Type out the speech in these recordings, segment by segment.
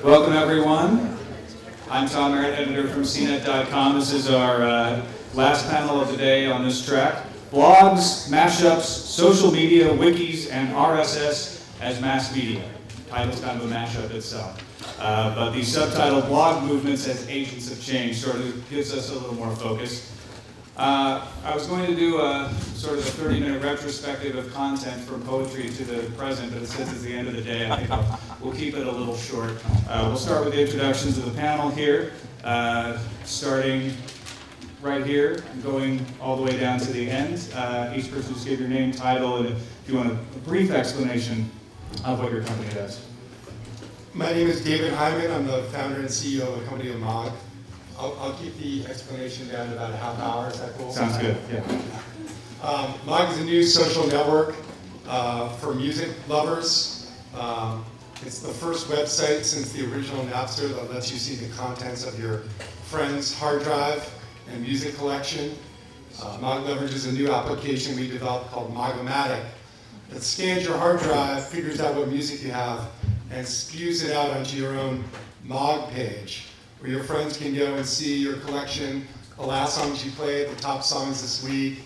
Welcome, everyone. I'm Tom Merritt, editor from CNET.com. This is our last panel of the day on this track. Blogs, mashups, social media, wikis, and RSS as mass media. Title's kind of a mashup itself. But the subtitle, Blog Movements as Agents of Change, sort of gives us a little more focus. I was going to do a sort of a 30-minute retrospective of content from poetry to the present, but since it's the end of the day, I think we'll keep it a little short. We'll start with the introductions of the panel here, starting right here and going all the way down to the end. Each person just give your name, title, and if you want a brief explanation of what your company does. My name is David Hyman. I'm the founder and CEO of a company called Mog. I'll keep the explanation down to about a half hour. Is that cool? Sounds good, yeah. Mog is a new social network for music lovers. It's the first website since the original Napster that lets you see the contents of your friend's hard drive and music collection. Mog leverages a new application we developed called Mogomatic that scans your hard drive, figures out what music you have, and spews it out onto your own Mog page, where your friends can go and see your collection, the last songs you played, the top songs this week.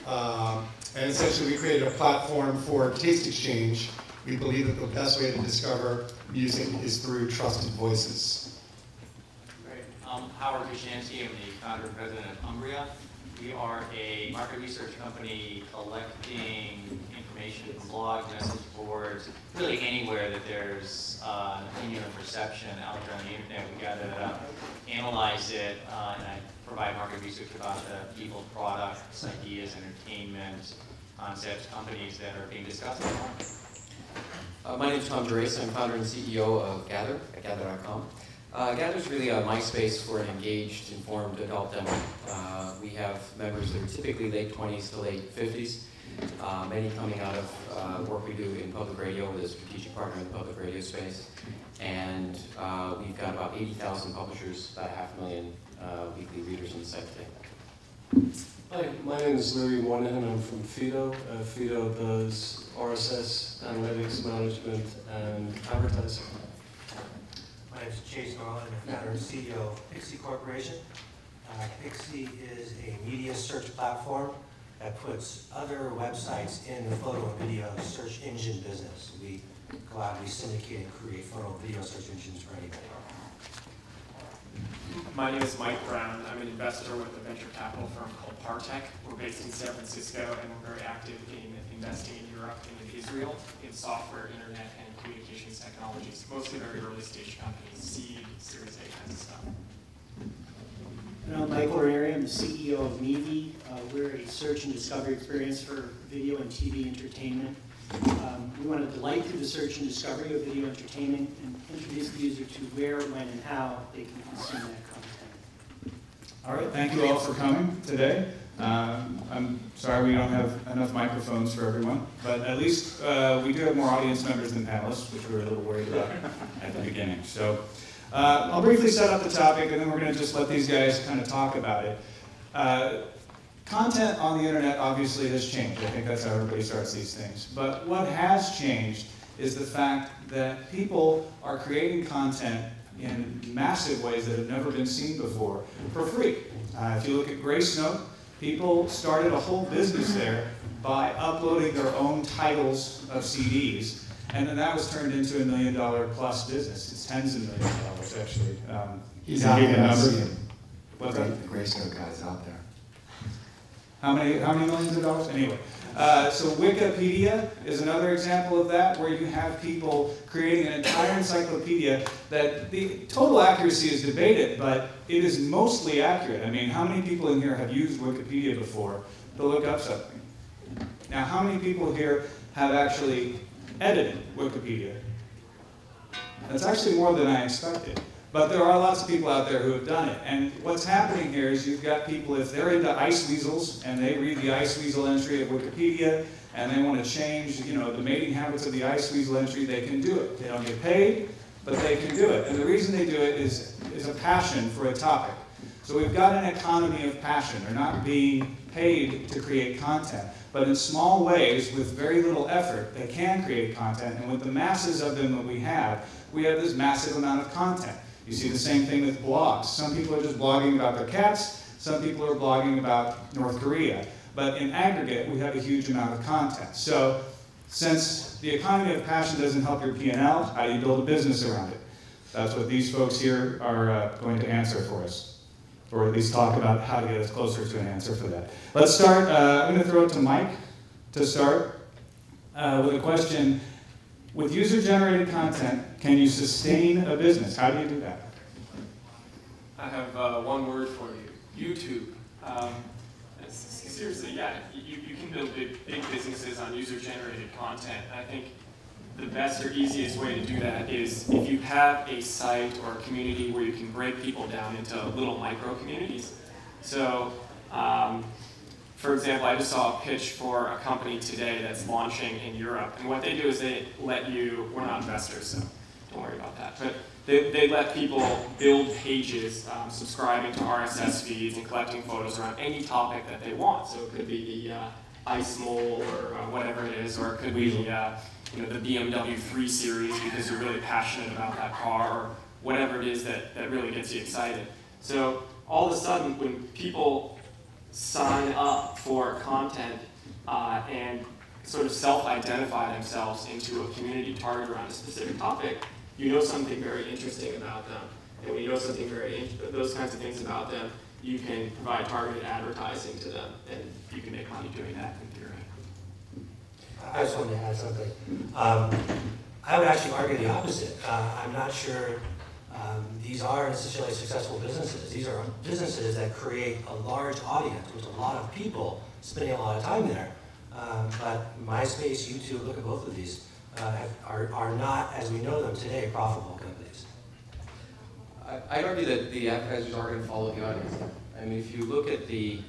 And essentially we created a platform for taste exchange. We believe that the best way to discover music is through trusted voices. Great. I'm Howard Vishanti. I'm the founder and president of Umbria. We are a market research company collecting information from blogs, message boards, really anywhere that there's an opinion or perception out there on the internet. We gather it up, analyze it, and I provide market research about the people, products, ideas, entertainment, concepts, companies that are being discussed in the market. My name is Tom Drace. I'm founder and CEO of Gather at Gather.com. Gather is really a MySpace for an engaged, informed adult demo. We have members that are typically late 20s to late 50s, many coming out of work we do in public radio with a strategic partner in the public radio space. And we've got about 80,000 publishers, about 500,000 weekly readers on the site today. Hi, my name is Larry Moynihan. I'm from Fido. Fido does RSS, analytics management, and advertising. My name is Chase Garland. I'm the founder and CEO of Pixie Corporation. Pixie is a media search platform that puts other websites in the photo and video search engine business. We go out and we syndicate and create photo and video search engines for anybody. My name is Mike Brown. I'm an investor with a venture capital firm called Partech. We're based in San Francisco, and we're very active in investing in Europe and in Israel in software, internet, and communications technologies, mostly very early stage companies, seed, Series A kinds of stuff. And I'm Michael Ranieri. I'm the CEO of Mevi. We're a search and discovery experience for video and TV entertainment. We want to delight through the search and discovery of video entertainment and introduce the user to where, when, and how they can consume that content. All right, thank you all for coming today. I'm sorry we don't have enough microphones for everyone, but at least we do have more audience members than panelists, which we were a little worried about at the beginning. So I'll briefly set up the topic, and then we're going to just let these guys kind of talk about it. Content on the internet obviously has changed. I think that's how everybody starts these things. But what has changed is the fact that people are creating content in massive ways that have never been seen before for free. If you look at Gracenote, people started a whole business there by uploading their own titles of CDs, and then that was turned into $1 million plus business. It's tens of millions of dollars, actually. He's out there. I see him. What's that? The Gracenote guy's out there. How many millions of dollars? Anyway, so Wikipedia is another example of that, where you have people creating an entire encyclopedia that the total accuracy is debated, but it is mostly accurate. I mean, how many people in here have used Wikipedia before to look up something? Now, how many people here have actually edited Wikipedia? That's actually more than I expected. But there are lots of people out there who have done it. And what's happening here is you've got people, if they're into ice weasels and they read the ice weasel entry of Wikipedia and they want to change, the mating habits of the ice weasel entry, they can do it. They don't get paid, but they can do it. And the reason they do it is a passion for a topic. So we've got an economy of passion. They're not being paid to create content, but in small ways, with very little effort, they can create content, and with the masses of them that we have this massive amount of content. You see the same thing with blogs. Some people are just blogging about their cats, some people are blogging about North Korea, but in aggregate, we have a huge amount of content. So, since the economy of passion doesn't help your P&L, how do you build a business around it? That's what these folks here are going to answer for us, or at least talk about how to get us closer to an answer for that. Let's start, I'm going to throw it to Mike to start with a question. With user-generated content, can you sustain a business? How do you do that? I have one word for you: YouTube. Seriously, yeah, you can build big businesses on user-generated content. I think the best or easiest way to do that is if you have a site or a community where you can break people down into little micro-communities. So, for example, I just saw a pitch for a company today that's launching in Europe, and what they do is they let you, we're not investors, so don't worry about that, but they let people build pages, subscribing to RSS feeds and collecting photos around any topic that they want. So it could be the ice mole or whatever it is, or it could be the BMW 3 Series because you're really passionate about that car, or whatever it is that really gets you excited. So all of a sudden, when people sign up for content and sort of self-identify themselves into a community targeted around a specific topic, you know something very interesting about them. And when you know something those kinds of things about them, you can provide targeted advertising to them, and you can make money doing that in theory. I just wanted to add something. I would actually argue the opposite. I'm not sure these are necessarily successful businesses. These are businesses that create a large audience with a lot of people spending a lot of time there. But MySpace, YouTube, look at both of these, are not, as we know them today, profitable companies. I'd argue that the advertisers are going to follow the audience. I mean, if you look at the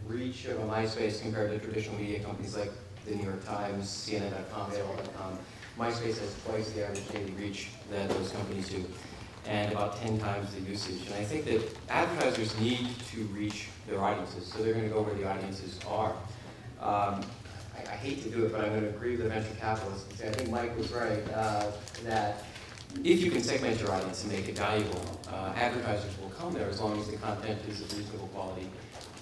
reach of a MySpace compared to traditional media companies like the New York Times, CNN.com, AOL.com, MySpace has twice the average daily reach that those companies do, and about 10 times the usage. And I think that advertisers need to reach their audiences, so they're going to go where the audiences are. I hate to do it, but I'm going to agree with the venture capitalists and say I think Mike was right, that if you can segment your audience and make it valuable, advertisers will come there as long as the content is of reasonable quality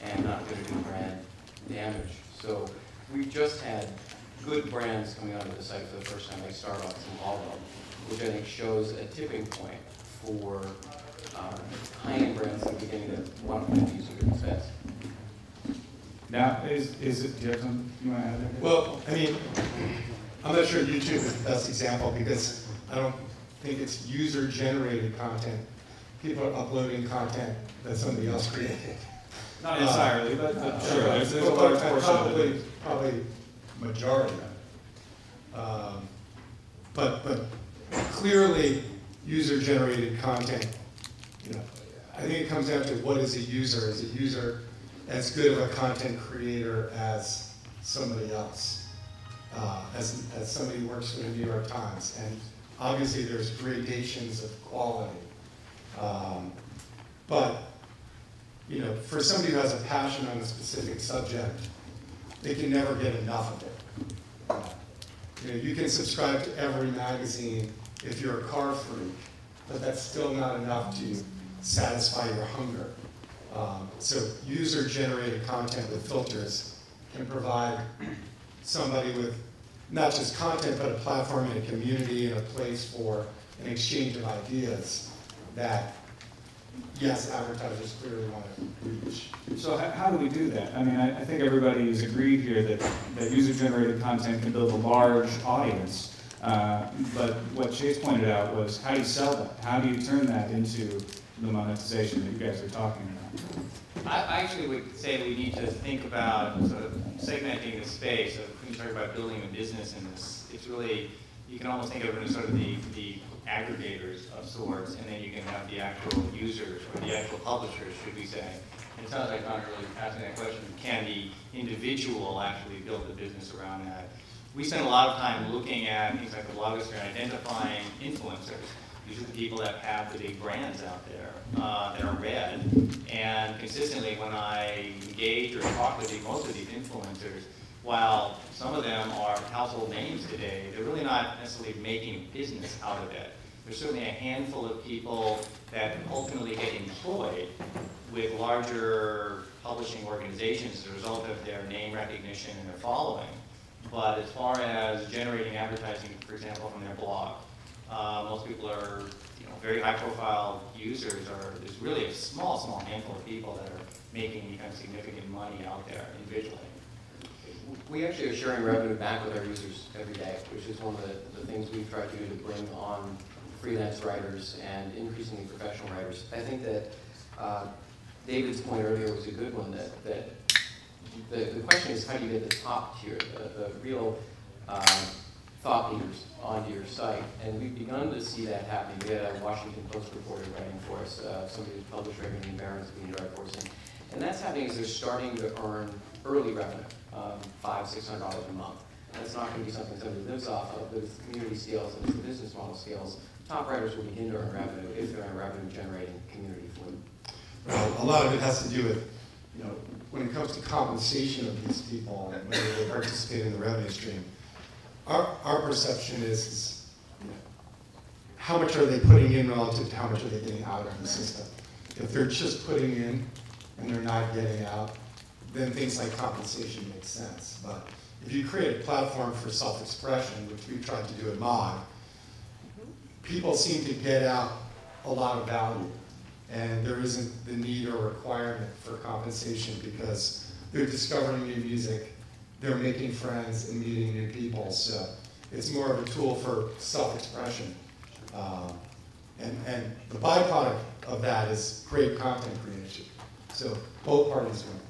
and not going to do brand damage. So we've just had good brands coming onto the site for the first time, like Starbucks and Volvo, which I think shows a tipping point for high-end brands that are beginning to want to put user expense. Now, do you have something you want to add there? Well, I mean, I'm not sure YouTube is the best example because I don't think it's user-generated content. People are uploading content that somebody else created. Not entirely, but sure. There's a large portion of it. Probably majority of it. But clearly, user-generated content, I think it comes down to what is a user. Is a user as good of a content creator as somebody else, as somebody who works for the New York Times? And obviously there's gradations of quality. But for somebody who has a passion on a specific subject, they can never get enough of it. You can subscribe to every magazine if you're a car freak, but that's still not enough to satisfy your hunger. So user-generated content with filters can provide somebody with not just content, but a platform and a community and a place for an exchange of ideas that, yes, advertisers clearly want to reach. So how do we do that? I mean, I think everybody has agreed here that user-generated content can build a large audience. But what Chase pointed out was, how do you sell that? How do you turn that into the monetization that you guys are talking about? I actually would say we need to think about sort of segmenting the space of when you talk about building a business in this. It's really, you can almost think of it as sort of the aggregators of sorts, and then you can have the actual users or the actual publishers, should we say. And it sounds like Connor really asking that question, can the individual actually build a business around that? We spend a lot of time looking at things like the blogosphere and identifying influencers. These are the people that have the big brands out there that are read. And consistently, when I engage or talk with most of these influencers, while some of them are household names today, they're really not necessarily making business out of it. There's certainly a handful of people that ultimately get employed with larger publishing organizations as a result of their name recognition and their following. But as far as generating advertising, for example, from their blog, most people are very high-profile users. There's really a small handful of people that are making any kind of significant money out there individually. We actually are sharing revenue back with our users every day, which is one of the things we've tried to do to bring on freelance writers and increasingly professional writers. I think that David's point earlier was a good one, that the question is, how do you get the top tier, the real thought leaders onto your site? And we've begun to see that happening. We had a Washington Post reporter writing for us, somebody who's published regularly in Barron's being right for us. And that's happening as they're starting to earn early revenue, $500–600 a month. That's not going to be something somebody lives off of, but as the community scales and as the business model scales, top writers will begin to earn revenue if they're in a revenue-generating community for them. Well, a lot of it has to do with, when it comes to compensation of these people and whether they participate in the revenue stream. Our perception is how much are they putting in relative to how much are they getting out of the system. If they're just putting in and they're not getting out, then things like compensation make sense. But if you create a platform for self-expression, which we've tried to do at MOG, people seem to get out a lot of value. And there isn't the need or requirement for compensation because they're discovering new music, they're making friends and meeting new people. So it's more of a tool for self-expression. And the byproduct of that is great content creation. So both parties win.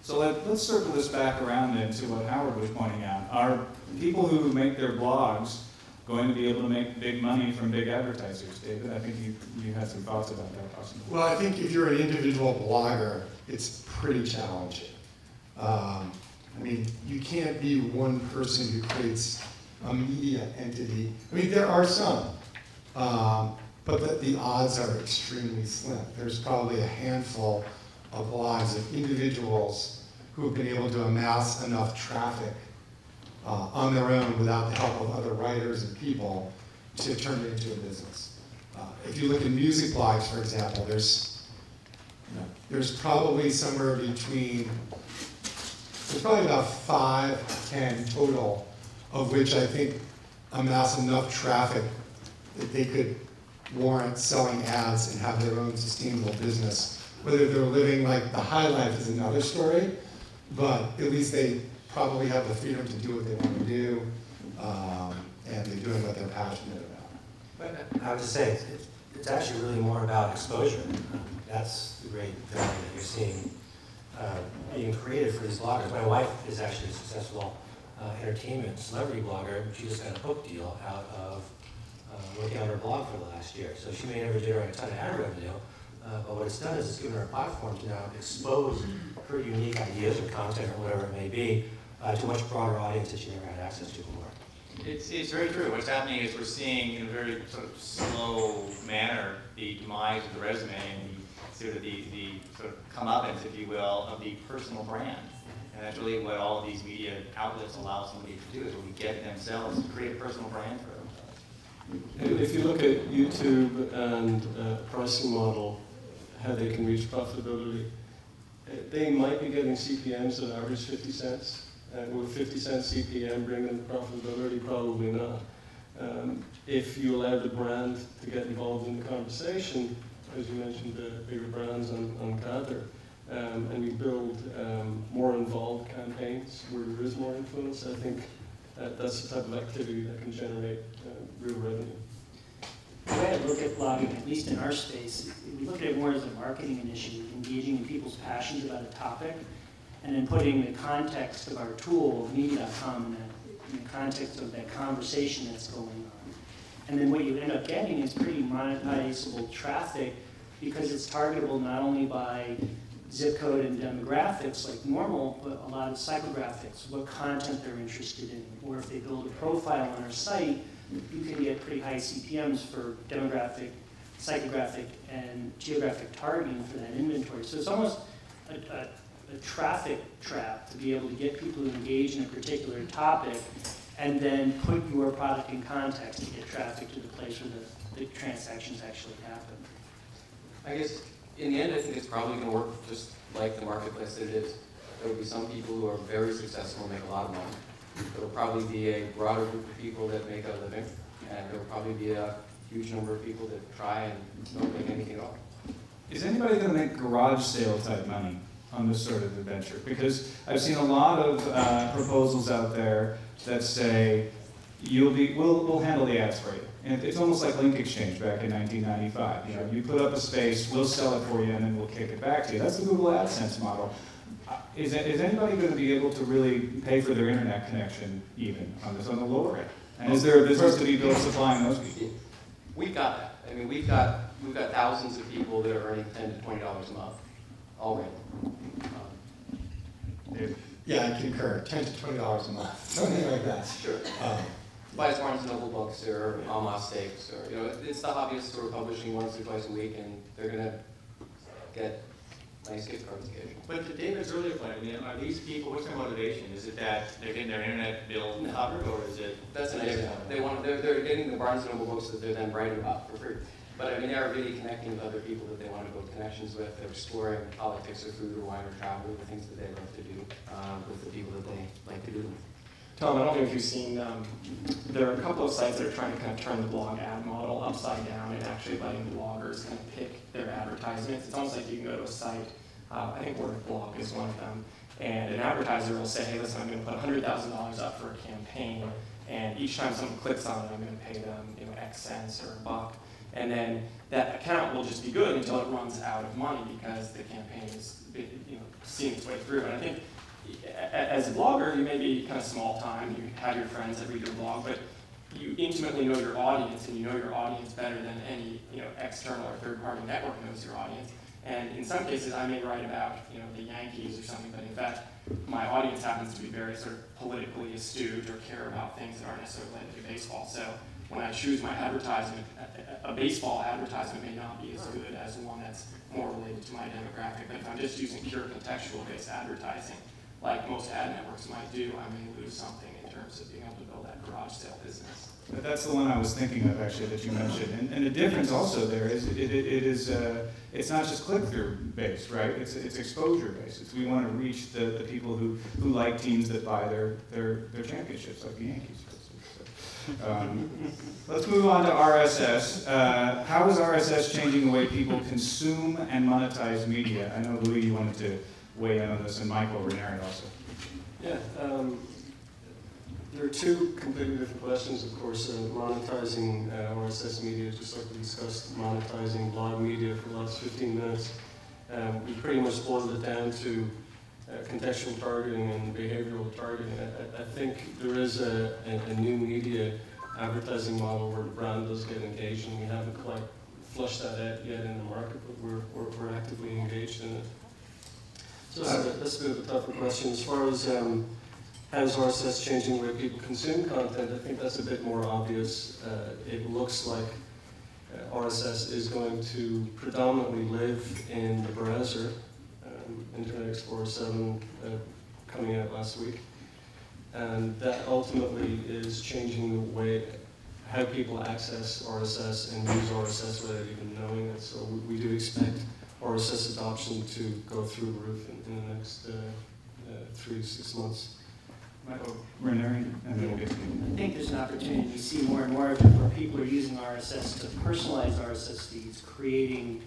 So let's circle this back around then to what Howard was pointing out. Are people who make their blogs going to be able to make big money from big advertisers? David, I think you had some thoughts about that possibly. Well, I think if you're an individual blogger, it's pretty challenging. I mean, you can't be one person who creates a media entity. I mean, there are some, but the odds are extremely slim. There's probably a handful of blogs of individuals who have been able to amass enough traffic on their own without the help of other writers and people to turn it into a business. If you look at music blogs, for example, there's probably somewhere between, there's probably about 5 to 10 total, of which I think amass enough traffic that they could warrant selling ads and have their own sustainable business. Whether they're living like the high life is another story, but at least they probably have the freedom to do what they want to do, and they're doing what they're passionate about. But I would just say, it's actually really more about exposure. That's the great value that you're seeing being created for these bloggers. My wife is actually a successful entertainment celebrity blogger. She just got a book deal out of working on her blog for the last year. So she may never generate a ton of ad revenue, but what it's done is it's given her a platform to now expose her unique ideas or content or whatever it may be to a much broader audience that she never had access to before. It's very true. What's happening is we're seeing in a very sort of slow manner the demise of the resume and the sort of comeuppance, if you will, of the personal brand. And that's really what all of these media outlets allow somebody to do, is we get themselves to create a personal brand for themselves. If you look at YouTube and pricing model, how they can reach profitability, they might be getting CPMs that average 50 cents. With 50 cents CPM bring them to profitability? Probably not. If you allow the brand to get involved in the conversation, as you mentioned, the bigger brands on Gather, and you build more involved campaigns where there is more influence, I think that's the type of activity that can generate real revenue. The way I look at blogging, at least in our space, we look at it more as a marketing initiative, engaging in people's passions about a topic, and then putting the context of our tool, Media.com, in the context of that conversation that's going on. And then what you end up getting is pretty monetizable traffic because it's targetable not only by zip code and demographics like normal, but a lot of psychographics, what content they're interested in, or if they build a profile on our site, you can get pretty high CPMs for demographic, psychographic, and geographic targeting for that inventory. So it's almost a traffic trap to be able to get people to engage in a particular topic and then put your product in context to get traffic to the place where the transactions actually happen. I guess in the end, I think it's probably going to work just like the marketplace that it is. There will be some people who are very successful and make a lot of money. There will probably be a broader group of people that make a living, and there will probably be a huge number of people that try and don't make anything at all. Is anybody going to make garage sale type money on this sort of adventure? Because I've seen a lot of proposals out there that say, we'll handle the ads for you. And it's almost like Link Exchange back in 1995. You know, you put up a space, we'll sell it for you, and then we'll kick it back to you. That's the Google AdSense model. Is anybody going to be able to really pay for their internet connection even on the lower end? And is there a business to be built supplying those people? We've got that. I mean, we've got thousands of people that are earning $10 to $20 a month already. Yeah, I concur. $10 to $20 a month, something like that. Sure. Buys Barnes & Noble books or Alma steaks, or it's the hobbyists who are publishing once or twice a week, and they're gonna get nice gift cards occasionally. But to David's earlier point, I mean, are these people, what's their motivation? Is it that they're getting their internet bill covered, or is it? That's an idea. They're getting the Barnes & Noble books that they're then writing about for free. But I mean, they're really connecting with other people that they want to build connections with. They're exploring politics or food or wine or travel, the things that they love to do with the people that they like to do them. Tom, I don't know if you've seen, there are a couple of sites that are trying to kind of turn the blog ad model upside down and actually letting bloggers kind of pick their advertisements. It's almost like you can go to a site, I think WordBlog is one of them, and an advertiser will say, hey, listen, I'm going to put $100,000 up for a campaign, and each time someone clicks on it, I'm going to pay them X cents or a buck. And then that account will just be good until it runs out of money because the campaign is seeing its way through. And I think as a blogger, you may be kind of small time, you have your friends that read your blog, but you intimately know your audience, and you know your audience better than any external or third-party network knows your audience. And in some cases, I may write about the Yankees or something, but in fact, my audience happens to be very sort of politically astute or care about things that aren't necessarily related to baseball. So when I choose my advertisement, a baseball advertisement may not be as good as one that's more related to my demographic. But if I'm just using pure contextual-based advertising, like most ad networks might do, I may lose something in terms of being able to build that garage sale business. But that's the one I was thinking of actually that you mentioned. And the difference also there is it's not just click-through based, right? It's exposure based. We want to reach the people who like teams that buy their championships, like the Yankees. Let's move on to RSS. How is RSS changing the way people consume and monetize media? I know, Louis, you wanted to weigh in on this, and Michael Ranieri also. Yeah, there are two completely different questions, of course. Monetizing RSS media, just like we discussed, monetizing blog media for the last 15 minutes. We pretty much boiled it down to contextual targeting and behavioral targeting. I think there is a new media advertising model where the brand does get engaged, and we haven't quite flushed that out yet in the market, but we're actively engaged in it. So that's a bit of a tougher question. As far as how is RSS changing the way people consume content, I think that's a bit more obvious. It looks like RSS is going to predominantly live in the browser. Internet Explorer 7 coming out last week. And that ultimately is changing the way how people access RSS and use RSS without even knowing it. So we do expect RSS adoption to go through the roof in the next 3 to 6 months. Michael Ranieri, and then we'll get to you. I think there's an opportunity to see more and more of it where people are using RSS to personalize RSS feeds, creating,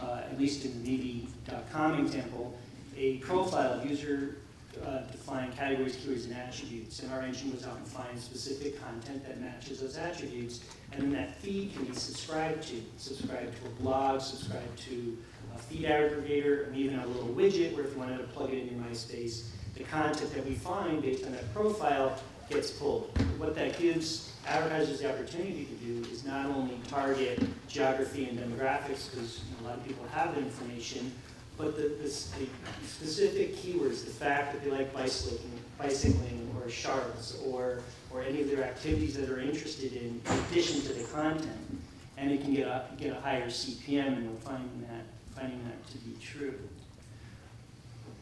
at least in the Mevi.com example, a profile of user-defined categories, keywords, and attributes. And our engine goes out and finds specific content that matches those attributes. And then that feed can be subscribed to a blog, subscribed to a feed aggregator, and even a little widget where if you wanted to plug it in your MySpace, the content that we find based on that profile gets pulled. What that gives advertisers the opportunity to do is not only target geography and demographics, because a lot of people have that information, but the specific keywords, the fact that they like bicycling or shards or any of their activities that they're interested in addition to the content. And it can get a higher CPM, and we're finding that to be true.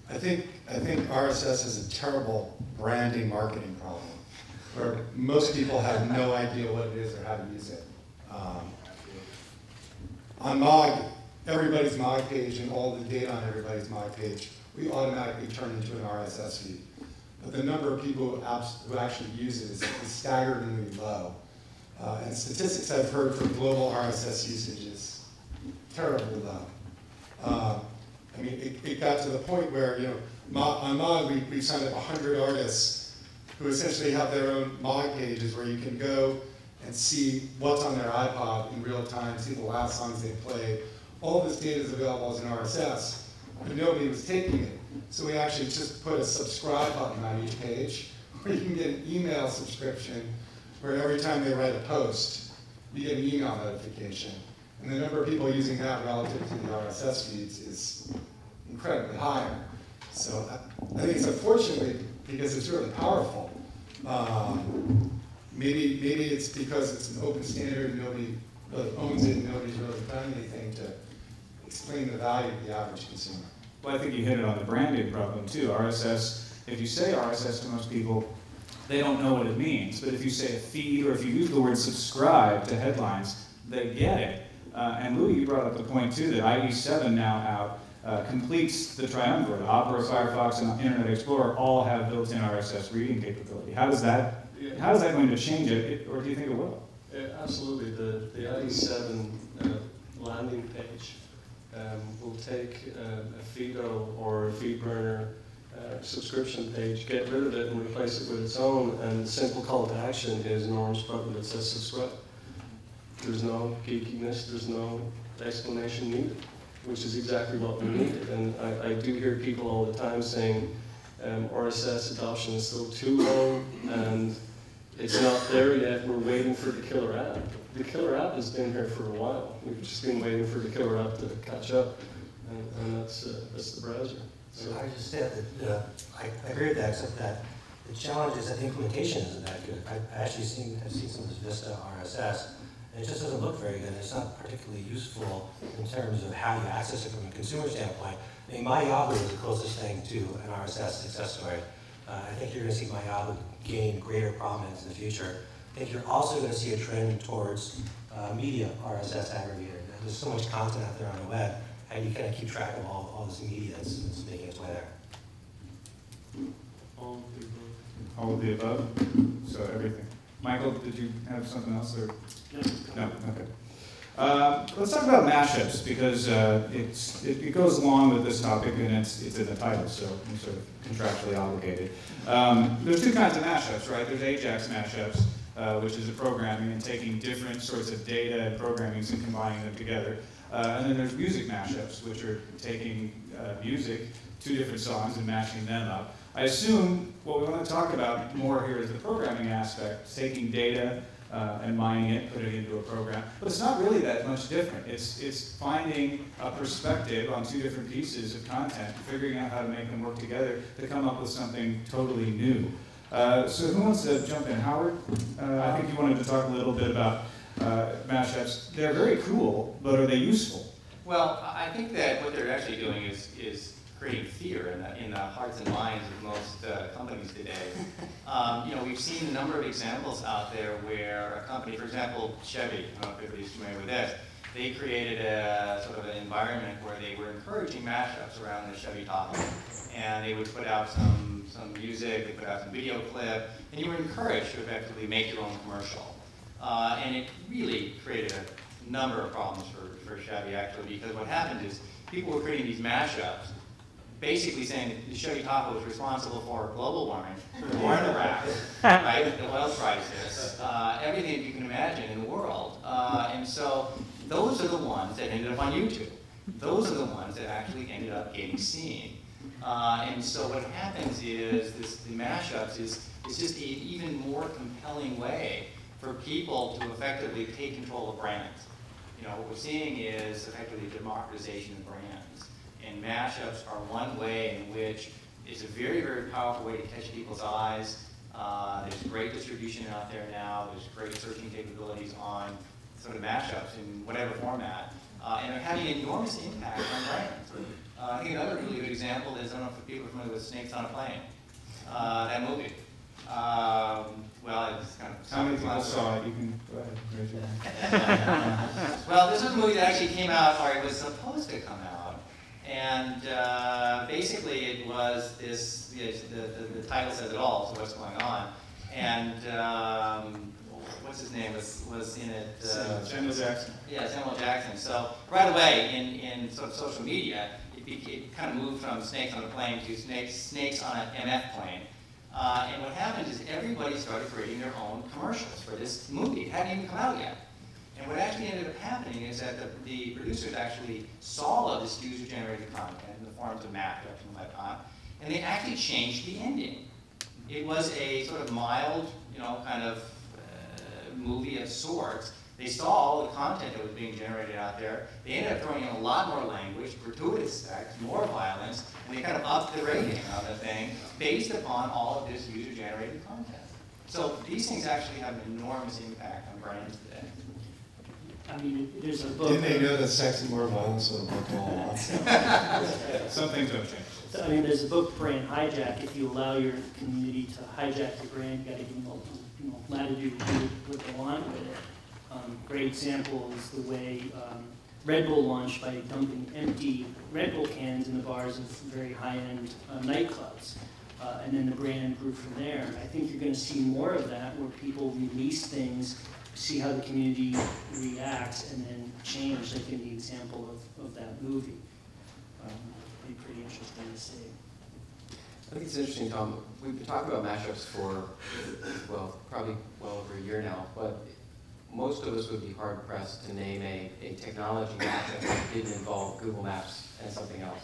I think RSS is a terrible branding marketing problem, where most people have no idea what it is or how to use it. On Mog, everybody's Mog page and all the data on everybody's Mog page, we automatically turn into an RSS feed. But the number of people who actually use it is staggeringly low. And statistics I've heard for global RSS usage is terribly low. I mean, it got to the point where, on Mog, we signed up 100 artists who essentially have their own Mog pages where you can go and see what's on their iPod in real time, see the last songs they played. All this data is available as an RSS, but nobody was taking it. So we actually just put a subscribe button on each page where you can get an email subscription where every time they write a post, you get an email notification. And the number of people using that relative to the RSS feeds is incredibly higher. So I think it's unfortunate because it's really powerful. Maybe it's because it's an open standard and nobody really owns it and nobody's really done anything to explain the value to the average consumer. Well, I think you hit it on the branding problem too. RSS, if you say RSS to most people, they don't know what it means. But if you say a feed or if you use the word subscribe to headlines, they get it. And Louis, you brought up the point too that IE7 now out completes the triumvirate. Opera, Firefox, and Internet Explorer all have built-in RSS reading capability. How is that going to change it, or do you think it will? Absolutely. The IE7 landing page will take a Fido or a FeedBurner subscription page, get rid of it and replace it with its own, and the simple call to action is an orange button that says subscribe. There's no geekiness, there's no explanation needed, which is exactly what we needed. And I do hear people all the time saying RSS adoption is still too low and it's not there yet, we're waiting for the killer app. The killer app has been here for a while. We've just been waiting for the killer app to catch up, and that's the browser. So I just said that I agree with that, except that the challenge is that the implementation isn't that good. I've actually seen some of this Vista RSS, and it just doesn't look very good. It's not particularly useful in terms of how you access it from a consumer standpoint. I mean, MyYahoo is the closest thing to an RSS success story. I think you're going to see MyYahoo gain greater prominence in the future. I think you're also going to see a trend towards media RSS aggregator. There's so much content out there on the web, and you kind of keep track of all this media that's making its way there. All of the above? So everything. Michael, did you have something else? Or? No? Okay. Let's talk about mashups, because it goes along with this topic, and it's in the title, so I'm sort of contractually obligated. There's two kinds of mashups, right? There's Ajax mashups, which is a programming and taking different sorts of data and programmings and combining them together. And then there's music mashups, which are taking music, two different songs, and mashing them up. I assume what we want to talk about more here is the programming aspect, taking data and mining it, putting it into a program. But it's not really that much different. It's finding a perspective on two different pieces of content, figuring out how to make them work together to come up with something totally new. So who wants to jump in? Howard? I think you wanted to talk a little bit about mashups. They're very cool, but are they useful? Well, I think that what they're actually doing is creating fear in the hearts and minds of most companies today. We've seen a number of examples out there where a company, for example, Chevy, I don't know if everybody's familiar with this, they created a sort of an environment where they were encouraging mashups around the Chevy Tahoe. And they would put out some music, they put out some video clip, and you were encouraged to effectively make your own commercial. And it really created a number of problems for Chevy, actually, because what happened is people were creating these mashups, basically saying that the Chevy Tahoe was responsible for global warming, the war in Iraq, right, the oil crisis, everything that you can imagine in the world. And so those are the ones that ended up on YouTube. Those are the ones that actually ended up getting seen. And so what happens is the mashups is just an even more compelling way for people to effectively take control of brands. What we're seeing is effectively democratization of brands. And mashups are one way in which it's a very, very powerful way to catch people's eyes. There's great distribution out there now. There's great searching capabilities on sort of mashups in whatever format. And they're having an enormous impact on brands. I think another really good example is, I don't know if people are familiar with Snakes on a Plane, that movie. Well, it's kind of... How many people saw it? You can go ahead and raise your hand. Well, this was a movie that actually came out, or it was supposed to come out. And basically it was this, the title says it all, so what's going on. And what's his name was in it? Samuel Jackson. Yeah, Samuel Jackson. So right away in sort of social media, it kind of moved from Snakes on a Plane to Snakes on an MF plane. And what happened is everybody started creating their own commercials for this movie. It hadn't even come out yet. And what actually ended up happening is that the producers actually saw all of this user-generated content in the forms of mashups and whatnot, and they actually changed the ending. It was a sort of mild, kind of movie of sorts. They saw all the content that was being generated out there. They ended up throwing in a lot more language, gratuitous sex, more violence, and they kind of upped the rating of the thing based upon all of this user-generated content. So these things actually have an enormous impact on brands today. I mean, there's a book. Didn't they know that sex and more violence would have worked all at once? Some things don't change. So, I mean, there's a book, Brand Hijack. If you allow your community to hijack your brand, you got to give them latitude to do what they want with it. Great example is the way Red Bull launched by dumping empty Red Bull cans in the bars of very high-end nightclubs. And then the brand grew from there. I think you're going to see more of that, where people release things, see how the community reacts, and then change, like in the example of that movie. It'd be pretty interesting to see. I think it's interesting, Tom. We've been talking about mashups for, probably well over a year now, but most of us would be hard-pressed to name a technology mashup that didn't involve Google Maps and something else.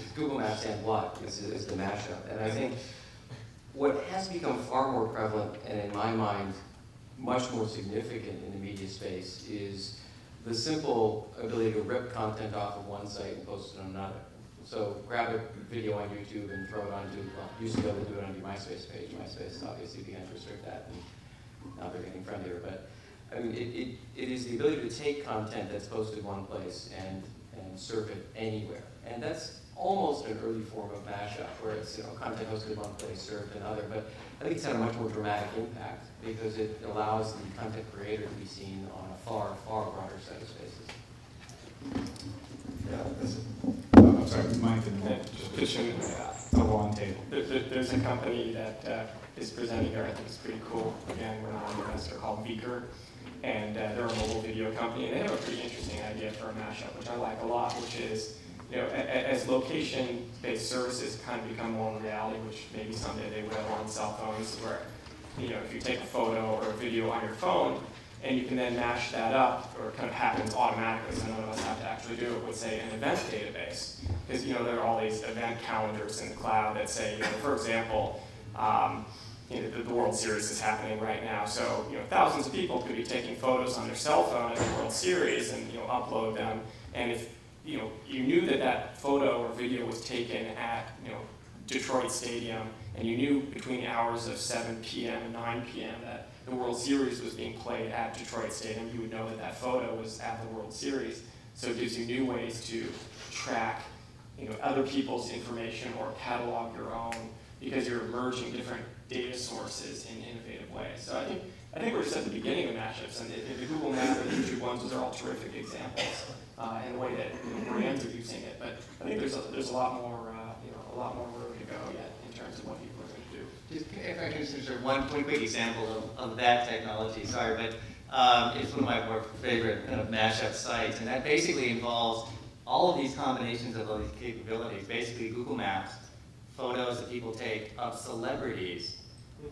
It's Google Maps and what is the mashup. And I think what has become far more prevalent, and in my mind, much more significant in the media space, is the simple ability to rip content off of one site and post it on another. So grab a video on YouTube and throw it onto, well, you used to be able to do it on your MySpace page. MySpace obviously began to restrict that, and now they're getting friendlier. But I mean, it is the ability to take content that's posted one place and serve it anywhere. And that's almost an early form of mashup, where it's content hosted one place, served another. But I think it's had a much more dramatic impact because it allows the content creator to be seen on a far, far broader set of spaces. I'm sorry, Mike didn't just pitching the long table. There's a company that is presenting here. I think it's pretty cool. Again, we're not an investor, called Beaker. And they're a mobile video company, and they have a pretty interesting idea for a mashup, which I like a lot, which is, as location-based services kind of become more reality, which maybe someday they will on cell phones, where, if you take a photo or a video on your phone, and you can then mash that up, or it kind of happens automatically, so none of us have to actually do it with, say, an event database. Because, there are all these event calendars in the cloud that say, for example, the World Series is happening right now, so thousands of people could be taking photos on their cell phone at the World Series and upload them. And if you knew that photo or video was taken at Detroit Stadium, and you knew between the hours of 7 p.m. and 9 p.m. that the World Series was being played at Detroit Stadium, you would know that photo was at the World Series. So it gives you new ways to track other people's information or catalog your own, because you're merging different data sources in innovative ways. So I think we're just at the beginning of mashups, and the Google Map and the YouTube ones, those are all terrific examples in the way that brands are using it. But I think there's a lot more room to go yet in terms of what people are going to do. Just, if I can just insert one quick example of that technology, sorry, but it's one of my more favorite kind of mashup sites, and that basically involves all of these combinations of all these capabilities. Basically, Google Maps, photos that people take of celebrities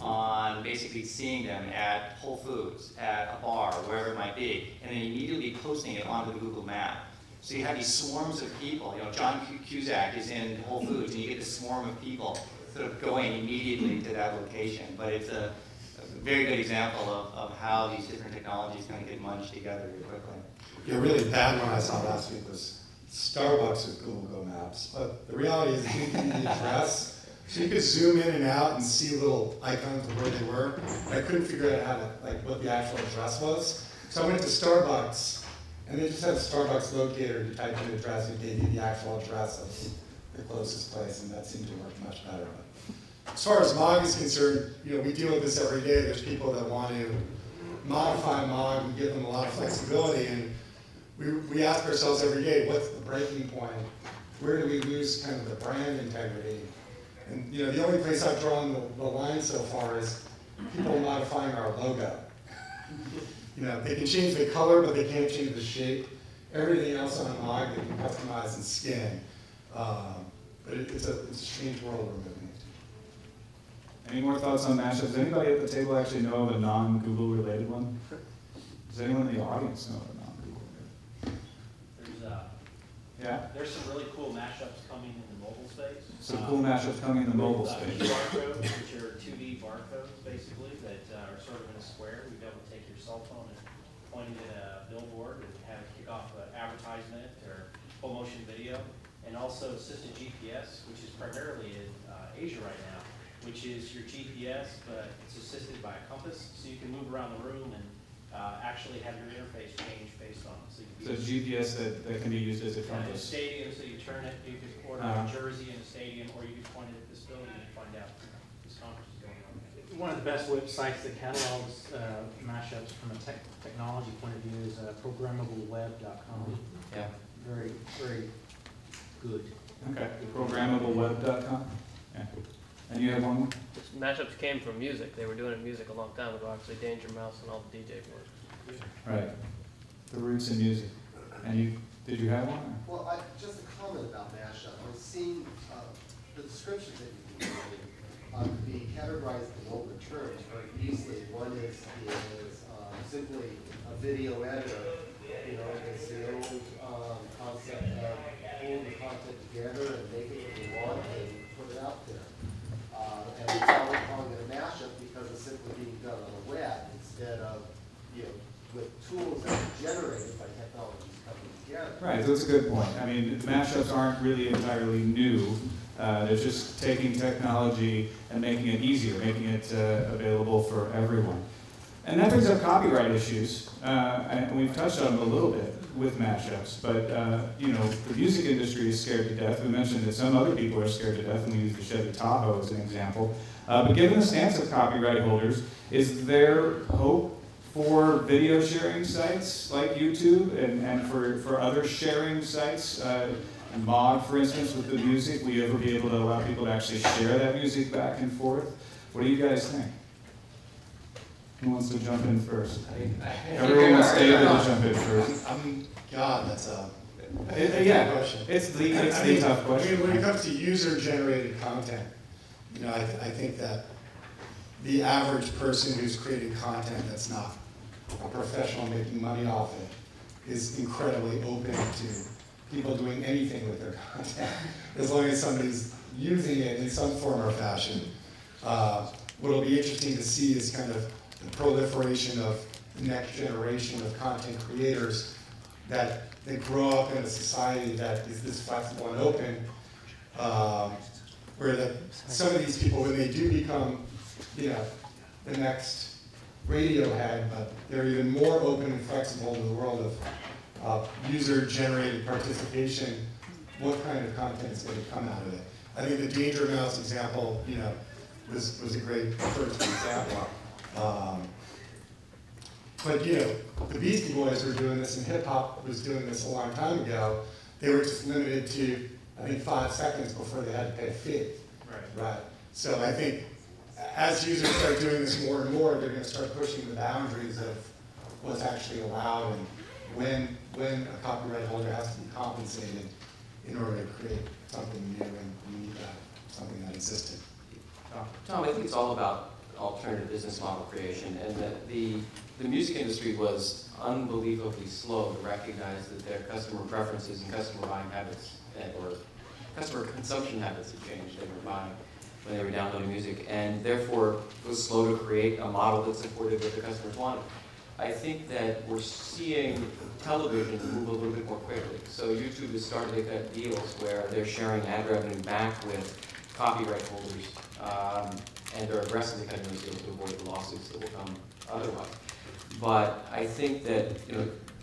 on basically seeing them at Whole Foods, at a bar, wherever it might be, and then immediately posting it onto the Google Map. So you have these swarms of people. John Cusack is in Whole Foods, and you get this swarm of people sort of going immediately to that location. But it's a very good example of how these different technologies kind of get munched together very quickly. Yeah, really bad one I saw last week was Starbucks with Google Maps. But the reality is you need the address So you could zoom in and out and see little icons of where they were. And I couldn't figure out how to, like, what the actual address was. So I went to Starbucks, and they just had a Starbucks locator. You type in the address, and it gave you the actual address of the closest place, and that seemed to work much better. But as far as MOG is concerned, you know, we deal with this every day. There's people that want to modify MOG. We give them a lot of flexibility, and we ask ourselves every day, what's the breaking point? Where do we lose kind of the brand integrity? And you know, the only place I've drawn the line so far is people modifying our logo. You know, they can change the color, but they can't change the shape. Everything else on MOG they can customize and skin. But it's a strange world we're moving into. Any more thoughts on mashups? Does anybody at the table actually know of a non-Google related one? Does anyone in the audience know of a non-Google related? There's some really cool mashups coming in the mobile space. Some cool mashups coming in the mobile space. Barcodes, which are 2D barcodes, basically, that are sort of in a square. We'd be able to take your cell phone and point it at a billboard and have it kick off an advertisement or full motion video. And also assisted GPS, which is primarily in Asia right now, which is your GPS, but it's assisted by a compass, so you can move around the room and actually have your interface change based on it. So GPS that can be used as a In a compass. stadium, so you turn it, you could order a jersey in a stadium, or you could point it at this building and find out this conference is going on. One of the best websites that catalogs mashups from a technology point of view is programmableweb.com. Yeah. Very, very good. Okay, programmableweb.com. Yeah. And you have one more? Mashups came from music. They were doing music a long time ago, actually, Danger Mouse and all the DJ boards. Right. The roots in music. And did you have one? Well, just a comment about mashup. I was seeing the descriptions that you can be categorized in open terms very easily. One is simply a video editor. You know, it's the old concept of pulling the content together and making what you want and put it out there. And it's always calling it a mashup because it's simply being done on the web instead of, you know, with tools that are generated by technologies coming together. Right, that's a good point. I mean, mashups aren't really entirely new. They're just taking technology and making it easier, making it available for everyone. And that brings up copyright issues, and we've touched on them a little bit with mashups, but you know, the music industry is scared to death. We mentioned that some other people are scared to death, and we use the Chevy Tahoe as an example. But given the stance of copyright holders, is there hope for video sharing sites like YouTube and for other sharing sites? MOG, for instance, with the music, will you ever be able to allow people to actually share that music back and forth? What do you guys think? Who wants to jump in first? Everyone wants David to jump in first. God, that's a yeah, question. It's the tough question. When it comes to user-generated content, you know, I think that the average person who's creating content that's not a professional making money off it is incredibly open to people doing anything with their content, as long as somebody's using it in some form or fashion. What'll be interesting to see is kind of the proliferation of the next generation of content creators that grow up in a society that is this flexible and open, where some of these people, when they do become, you know, the next Radiohead, but they're even more open and flexible to the world of user-generated participation, what kind of content is going to come out of it? I think the Danger Mouse example, you know, was a great first example. But you know, the Beastie Boys were doing this, and hip hop was doing this a long time ago. They were just limited to, I think, 5 seconds before they had to pay a fee. Right. So I think as users start doing this more and more, they're going to start pushing the boundaries of what's actually allowed and when a copyright holder has to be compensated in order to create something new and unique, something that existed. Tom, I think it's all about alternative business model creation, and that the music industry was unbelievably slow to recognize that their customer preferences and customer buying habits or customer consumption habits had changed. They were buying when they were downloading music, and therefore was slow to create a model that supported what their customers wanted. I think that we're seeing television move a little bit more quickly. So YouTube has started to cut deals where they're sharing ad revenue back with copyright holders, and they're aggressively cutting those deals to avoid the lawsuits that will come otherwise. But I think that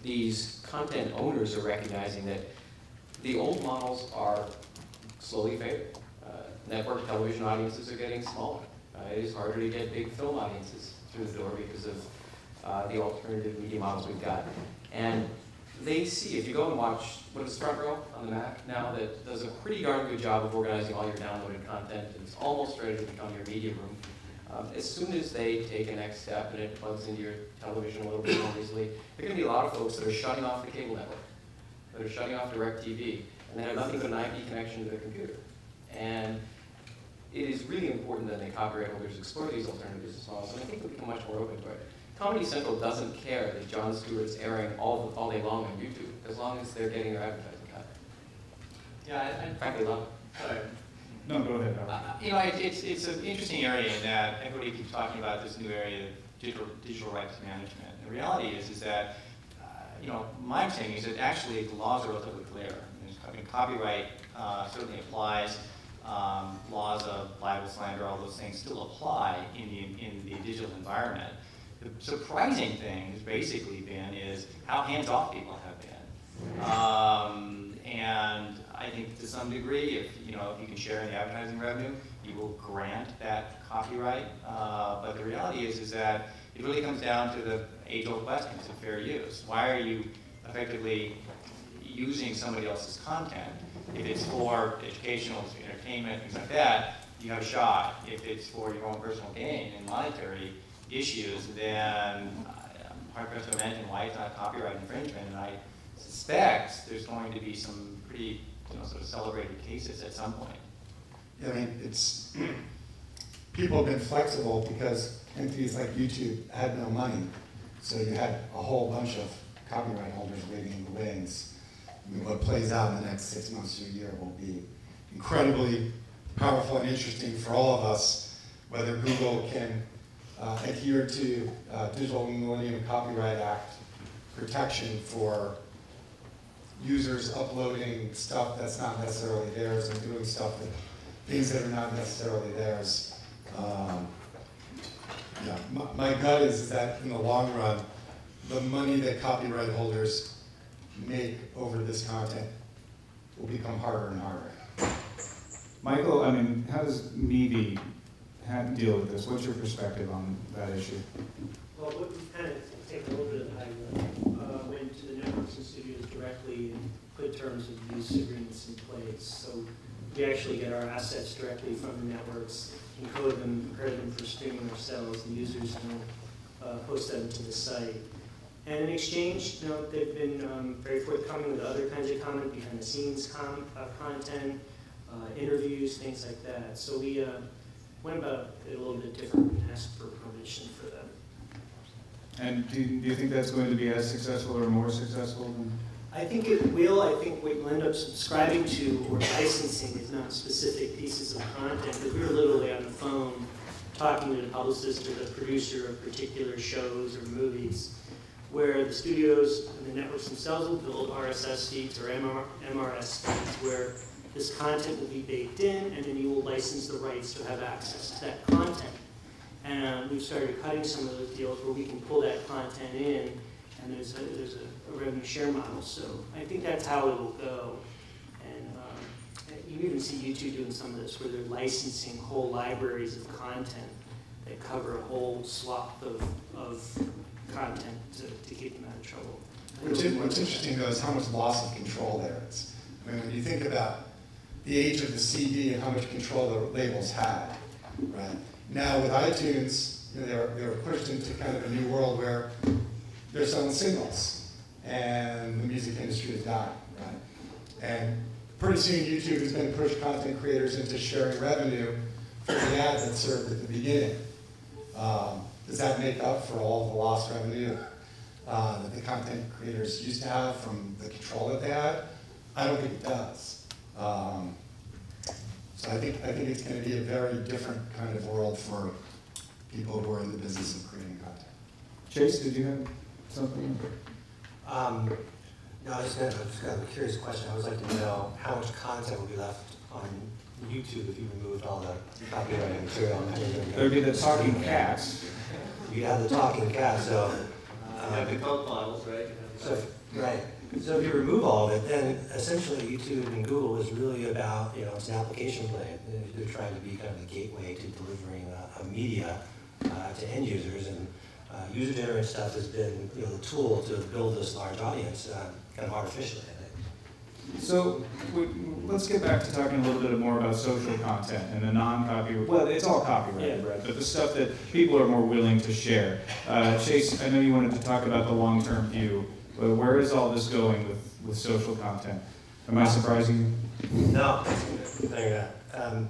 these content owners are recognizing that the old models are slowly fading. Network television audiences are getting smaller. It is harder to get big film audiences through the door because of the alternative media models we've got. And they see, if you go and watch, what is Front Row on the Mac now, that does a pretty darn good job of organizing all your downloaded content, and it's almost ready to become your media room. As soon as they take a next step and it plugs into your television a little bit more easily, there are going to be a lot of folks that are shutting off the cable network, that are shutting off DirecTV, and they have nothing but an IP connection to their computer. And it is really important that the copyright holders explore these alternative business models, and I think they'll become much more open to it. Comedy Central doesn't care that Jon Stewart's airing all day long on YouTube, as long as they're getting their advertising cut. Yeah, In fact, they love it. No, go ahead, Howard. It's an interesting area in that everybody keeps talking about this new area of digital rights management. The reality is that, my understanding is that actually the laws are relatively clear. I mean, copyright certainly applies. Laws of libel, slander, all those things still apply in the digital environment. The surprising thing has basically been is how hands-off people have been. And I think to some degree, if you can share in the advertising revenue, you will grant that copyright. But the reality is that it really comes down to the age-old questions of fair use. Why are you effectively using somebody else's content? If it's for educational, entertainment, things like that, you have a shot. If it's for your own personal gain and monetary issues, then I'm hard-pressed to imagine why it's not copyright infringement. And I suspect there's going to be some pretty sort of celebrated cases at some point. Yeah, I mean, it's people have been flexible because entities like YouTube had no money, so you had a whole bunch of copyright holders waiting in the wings. I mean, what plays out in the next 6 months to a year will be incredibly powerful and interesting for all of us, whether Google can adhere to Digital Millennium Copyright Act protection for users uploading stuff that's not necessarily theirs and doing things that are not necessarily theirs. My gut is that in the long run, the money that copyright holders make over this content will become harder and harder. Michael, I mean, how does MeVie deal with this? What's your perspective on that issue? Well, we kind of take a little bit of the high road. Went to the networks and studios directly and put terms of use agreements in place. So we actually get our assets directly from the networks, encode them, prepare them for streaming ourselves, and users post them to the site. And in exchange, they've been very forthcoming with other kinds of content, behind-the-scenes content, interviews, things like that. So we went about it a little bit different and asked for permission for them. And do you think that's going to be as successful or more successful than? I think it will. I think what you'll end up subscribing to or licensing is not specific pieces of content, because we were literally on the phone talking to the publicist or the producer of particular shows or movies, where the studios and the networks themselves will build RSS feeds or MRS feeds where this content will be baked in, and then you will license the rights to have access to that content. And we've started cutting some of those deals where we can pull that content in, and there's a revenue share model. So I think that's how it will go. And you even see YouTube doing some of this, where they're licensing whole libraries of content that cover a whole swath of content to keep them out of trouble. What's interesting, though, is how much loss of control there is. I mean, when you think about the age of the CD and how much control the labels had, right? Now with iTunes, they were pushed into kind of a new world where they're selling singles, and the music industry is dying, right? And pretty soon YouTube is going to push content creators into sharing revenue for the ads that served at the beginning. Does that make up for all the lost revenue that the content creators used to have from the control that they had? I don't think it does. So I think it's going to be a very different kind of world for people who are in the business of creating content. Chase, did you have something? No, I just got a curious question. I would like to know how much content will be left on YouTube if you removed all the copyrighted material on that. There'd be the talking cats. You'd have the talking cat, so. You have the code models, right? Right. So if you remove all of it, then essentially YouTube and Google is really about, it's an application play. They're trying to be kind of the gateway to delivering a media to end users, and user-generated stuff has been, the tool to build this large audience, kind of artificially, I think. So let's get back to talking a little bit more about social content and the non-copyright. Well, it's all copyrighted, right? But the stuff that people are more willing to share. Chase, I know you wanted to talk about the long-term view. But where is all this going with social content? Am I surprising you? No, you're not.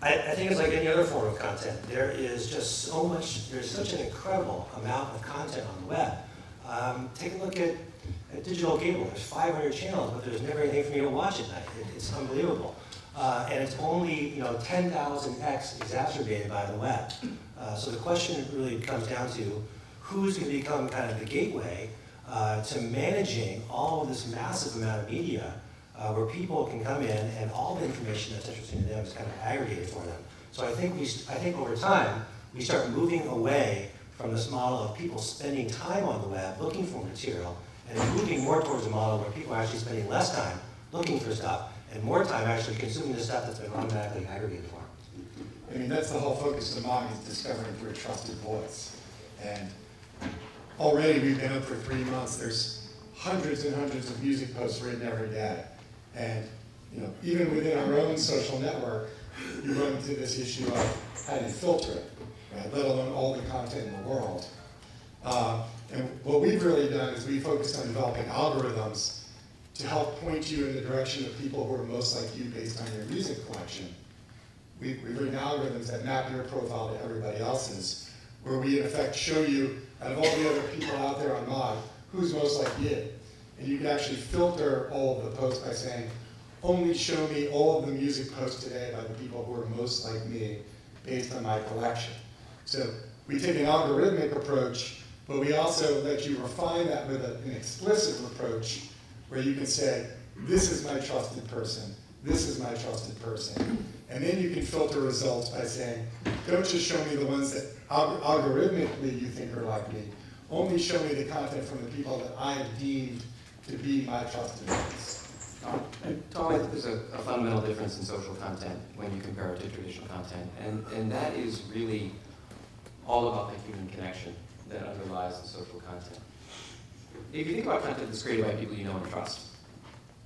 I think it's like any other form of content. There is just so much, there's such an incredible amount of content on the web. Take a look at digital cable. There's 500 channels, but there's never anything for me to watch at night. It's unbelievable. And it's only 10,000x exacerbated by the web. So the question really comes down to who's going to become kind of the gateway to managing all of this massive amount of media where people can come in and all the information that's interesting to them is kind of aggregated for them. So I think over time, we start moving away from this model of people spending time on the web looking for material and moving more towards a model where people are actually spending less time looking for stuff and more time actually consuming the stuff that's been automatically aggregated for them. I mean, that's the whole focus of Mog, is discovering through a trusted voice. And already we've been up for 3 months. There's hundreds and hundreds of music posts written every day. And even within our own social network, you run into this issue of how do you filter it, right? Let alone all the content in the world. And what we've really done is we focused on developing algorithms to help point you in the direction of people who are most like you based on your music collection. We've written algorithms that map your profile to everybody else's, where we in effect show you, out of all the other people out there on Mog, who's most like you. And you can actually filter all of the posts by saying, only show me all of the music posts today by the people who are most like me based on my collection. So we take an algorithmic approach, but we also let you refine that with an explicit approach where you can say, this is my trusted person, this is my trusted person. And then you can filter results by saying, don't just show me the ones that algorithmically you think are like me, only show me the content from the people that I have deemed to be my trusted ones. Tom, I think there's a fundamental difference in social content when you compare it to traditional content, and that is really all about the human connection that underlies the social content. If you think about content that's created by people you know and trust,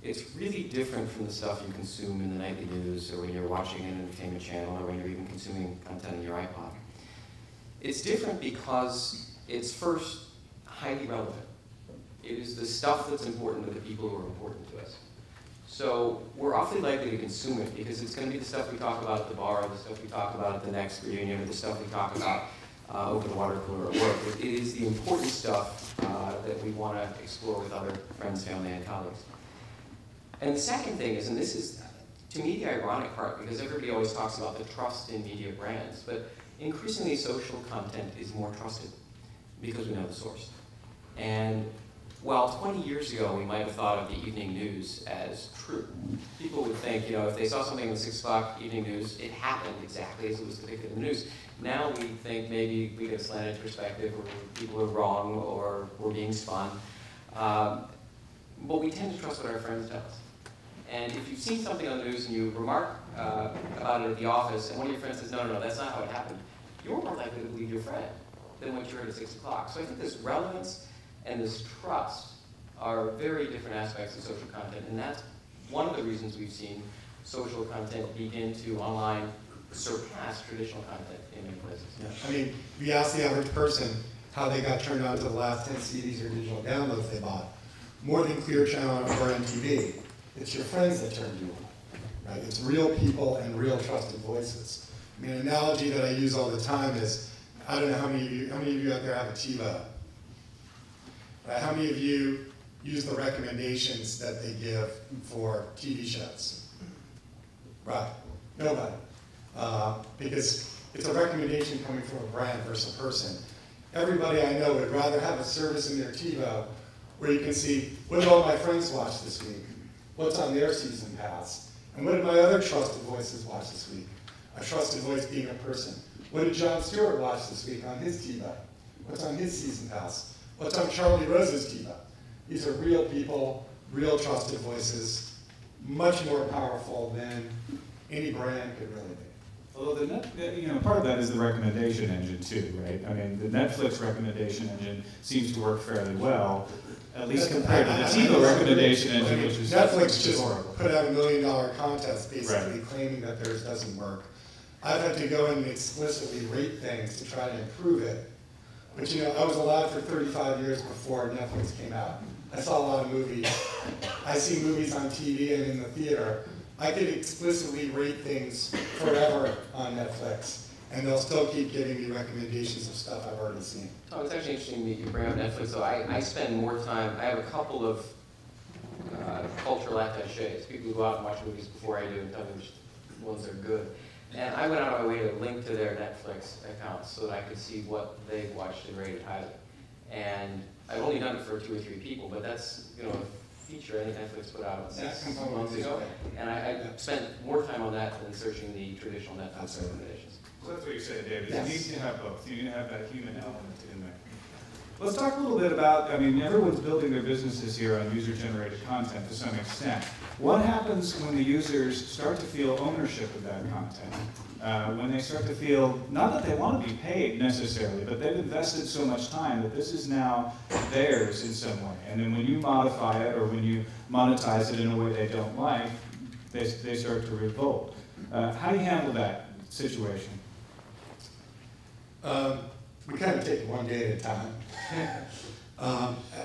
it's really different from the stuff you consume in the nightly news or when you're watching an entertainment channel or when you're even consuming content on your iPod. It's different because it's first highly relevant. It is the stuff that's important to the people who are important to us. So we're awfully likely to consume it because it's going to be the stuff we talk about at the bar, the stuff we talk about at the next reunion, or the stuff we talk about over the water cooler at work. It is the important stuff that we want to explore with other friends, family, and colleagues. And the second thing is, and this is, to me, the ironic part, because everybody always talks about the trust in media brands, but increasingly social content is more trusted because we know the source. And while 20 years ago we might have thought of the evening news as true, people would think, if they saw something in the 6 o'clock evening news, it happened exactly as it was depicted in the news. Now we think maybe we get a slanted perspective, or people are wrong, or we're being spun. But we tend to trust what our friends tell us. And if you've seen something on the news and you remark about it at the office, and one of your friends says, no, that's not how it happened, you're more likely to believe your friend than what you heard at 6 o'clock. So I think this relevance and this trust are very different aspects of social content, and that's one of the reasons we've seen social content begin to online surpass traditional content in many places. Yeah. I mean, we asked the average person how they got turned on to the last 10 CDs or digital downloads they bought. More than Clear Channel or MTV. It's your friends that turned you on. Right? It's real people and real trusted voices. I mean, an analogy that I use all the time is, I don't know how many of you out there have a TiVo? Right? How many of you use the recommendations that they give for TV shows? Right, nobody. Because it's a recommendation coming from a brand versus a person. Everybody I know would rather have a service in their TiVo where you can see, what did all my friends watch this week? What's on their season pass? And what did my other trusted voices watch this week? A trusted voice being a person. What did Jon Stewart watch this week on his TiVo? What's on his season pass? What's on Charlie Rose's TiVo? These are real people, real trusted voices, much more powerful than any brand could really be. Although part of that is the recommendation engine too, right? I mean, the Netflix recommendation engine seems to work fairly well, at least compared to the TiVo recommendation engine, which is Netflix just horrible. put out $1 million contest basically Right. claiming that theirs doesn't work. I've had to go in and explicitly rate things to try to improve it. But I was alive for 35 years before Netflix came out. I saw a lot of movies. I see movies on TV and in the theater. I could explicitly rate things forever on Netflix, and they'll still keep giving me recommendations of stuff I've already seen. Oh, it's actually interesting that you bring up Netflix. So I spend more time. I have a couple of cultural attachés, people who go out and watch movies before I do and tell me which ones are good. And I went out of my way to link to their Netflix accounts so that I could see what they've watched and rated highly. And I've only done it for 2 or 3 people, but that's a feature I think Netflix put out 6 months ago. And I spent more time on that than searching the traditional Netflix recommendations. So that's what you said, David. Yes. You need to have both. You need to have that human element in there. Let's talk a little bit about, everyone's building their businesses here on user-generated content to some extent. What happens when the users start to feel ownership of that content? When they start to feel, not that they want to be paid necessarily, but they've invested so much time that this is now theirs in some way. And then when you modify it or when you monetize it in a way they don't like, they start to revolt. How do you handle that situation? We kind of take it one day at a time.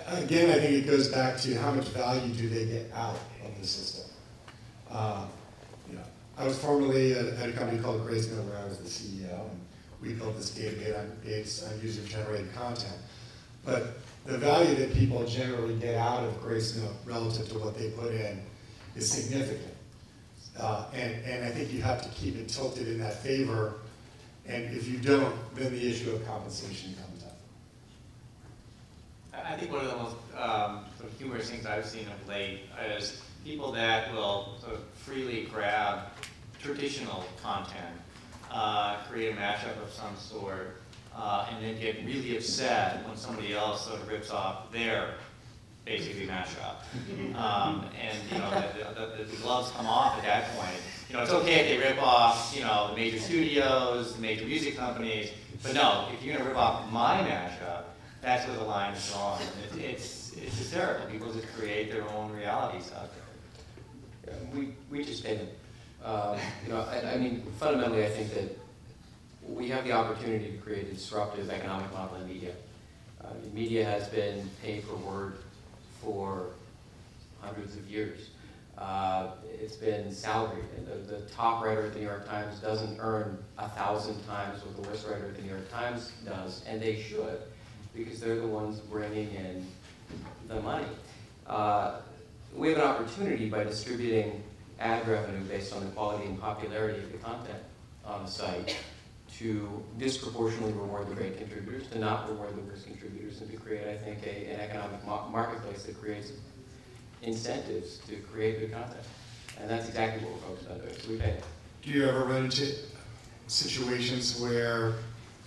Again, I think it goes back to how much value do they get out of the system. I was formerly at a company called Gracenote where I was the CEO, and we built this database on user-generated content. But the value that people generally get out of Gracenote relative to what they put in is significant. And I think you have to keep it tilted in that favor. And if you don't, then the issue of compensation comes up. I think one of the most sort of humorous things I've seen of late is people that will sort of freely grab traditional content, create a mashup of some sort, and then get really upset when somebody else sort of rips off their basically mashup. The gloves come off at that point. It's okay if they rip off, the major studios, the major music companies, but no, if you're gonna rip off my mashup, that's where the line is drawn. It's hysterical. People just create their own realities out there. Yeah, we just pay them. Fundamentally, I think that we have the opportunity to create a disruptive economic model in media. Media has been paid per word for hundreds of years. It's been salaried, and the top writer at the New York Times doesn't earn 1,000 times what the worst writer at the New York Times does, and they should, because they're the ones bringing in the money. We have an opportunity by distributing ad revenue based on the quality and popularity of the content on the site to disproportionately reward the great contributors, to not reward the worst contributors, and to create, I think, an economic marketplace that creates incentives to create good content. And that's exactly what we're focused on doing, so we pay. Do you ever run into situations where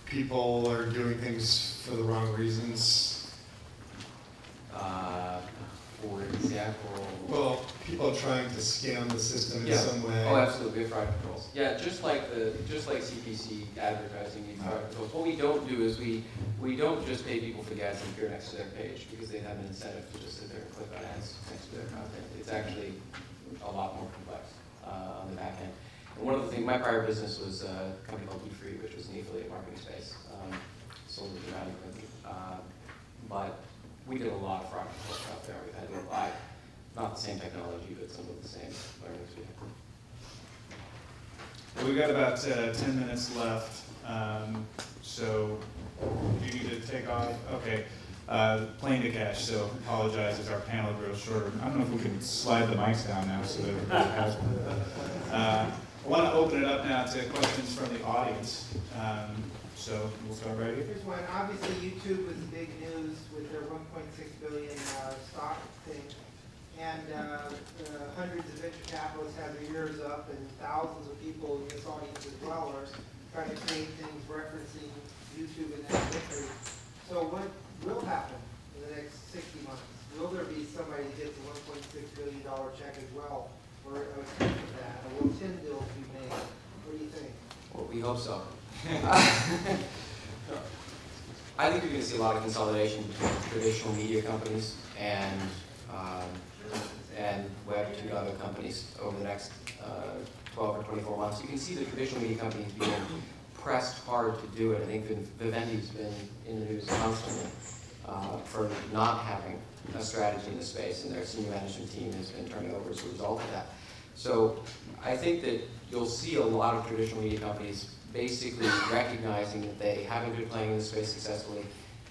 people are doing things for the wrong reasons? For example? Well, people trying to scam the system in some way. Oh, absolutely, we have fraud controls. Yeah, just like CPC advertising needs fraud controls. What we don't do is we don't just pay people for the ads that appear next to their page because they have an incentive to just sit there and click on ads next to their content. It's actually a lot more complex on the back end. And one of the things, my prior business was a company called BeFree, which was in the affiliate marketing space. Sold it dramatically. But we did a lot of fraud controls out there. We've had to apply not the same technology, but some of the same learnings we have. Well, we've got about 10 minutes left, so you need to take off. Okay, plane to catch, so apologize as our panel grows shorter. I don't know if we can slide the mics down now so that everybody has one. I want to open it up now to questions from the audience. So we'll start right here. Here's one. Obviously, YouTube was big news with their 1.6 billion stock thing. and hundreds of venture capitalists have their ears up, and thousands of people in this audience as well are trying to create things referencing YouTube and that victory. So what will happen in the next 60 months? Will there be somebody who gets a $1.6 billion check as well, or a tenth of that, or will 10 deals be made? What do you think? Well, we hope so. I think you're going to see a lot of consolidation between traditional media companies and Web 2.0 companies over the next 12 or 24 months. You can see the traditional media companies being pressed hard to do it. I think Vivendi's been in the news constantly for not having a strategy in the space, and their senior management team has been turning over as a result of that. So I think that you'll see a lot of traditional media companies basically recognizing that they haven't been playing in the space successfully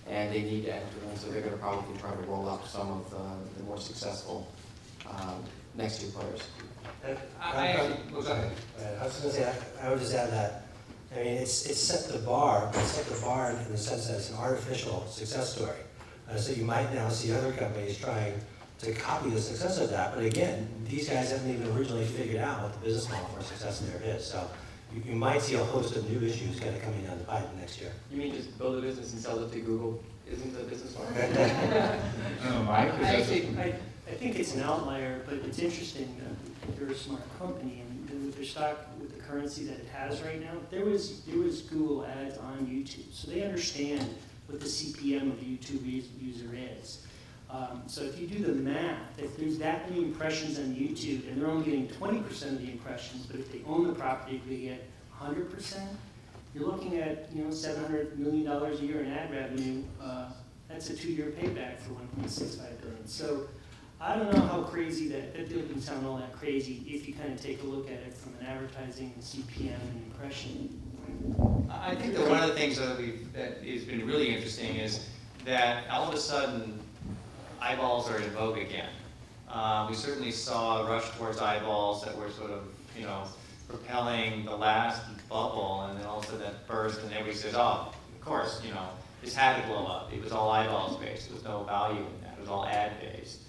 and they need to enter, and so they're going to probably try to roll up some of the more successful next-year players. I was going to say, I would just add that, I mean, it's set the bar, but it's set the bar in the sense that it's an artificial success story. So you might now see other companies trying to copy the success of that, but again, these guys haven't even originally figured out what the business model for success there is. So you might see a host of new issues kind of coming down the pipe next year. You mean just build a business and sell it to Google isn't the business model? Mike? I think it's an outlier, but it's interesting. They're a smart company, and with their stock, with the currency that it has right now, there was Google ads on YouTube, so they understand what the CPM of a YouTube user is. So if you do the math, if there's that many impressions on YouTube, and they're only getting 20% of the impressions, but if they own the property, they get 100%, you're looking at $700 million a year in ad revenue. That's a 2-year payback for $1.65 billion. So I don't know how crazy that deal can sound all that crazy if you kind of take a look at it from an advertising and CPM and impression. I think that one of the things that has been really interesting is that all of a sudden eyeballs are in vogue again. We certainly saw a rush towards eyeballs that were sort of, propelling the last bubble, and then all of a sudden that burst, and everybody says, oh, of course, this had to blow up. It was all eyeballs based. There was no value in that. It was all ad based.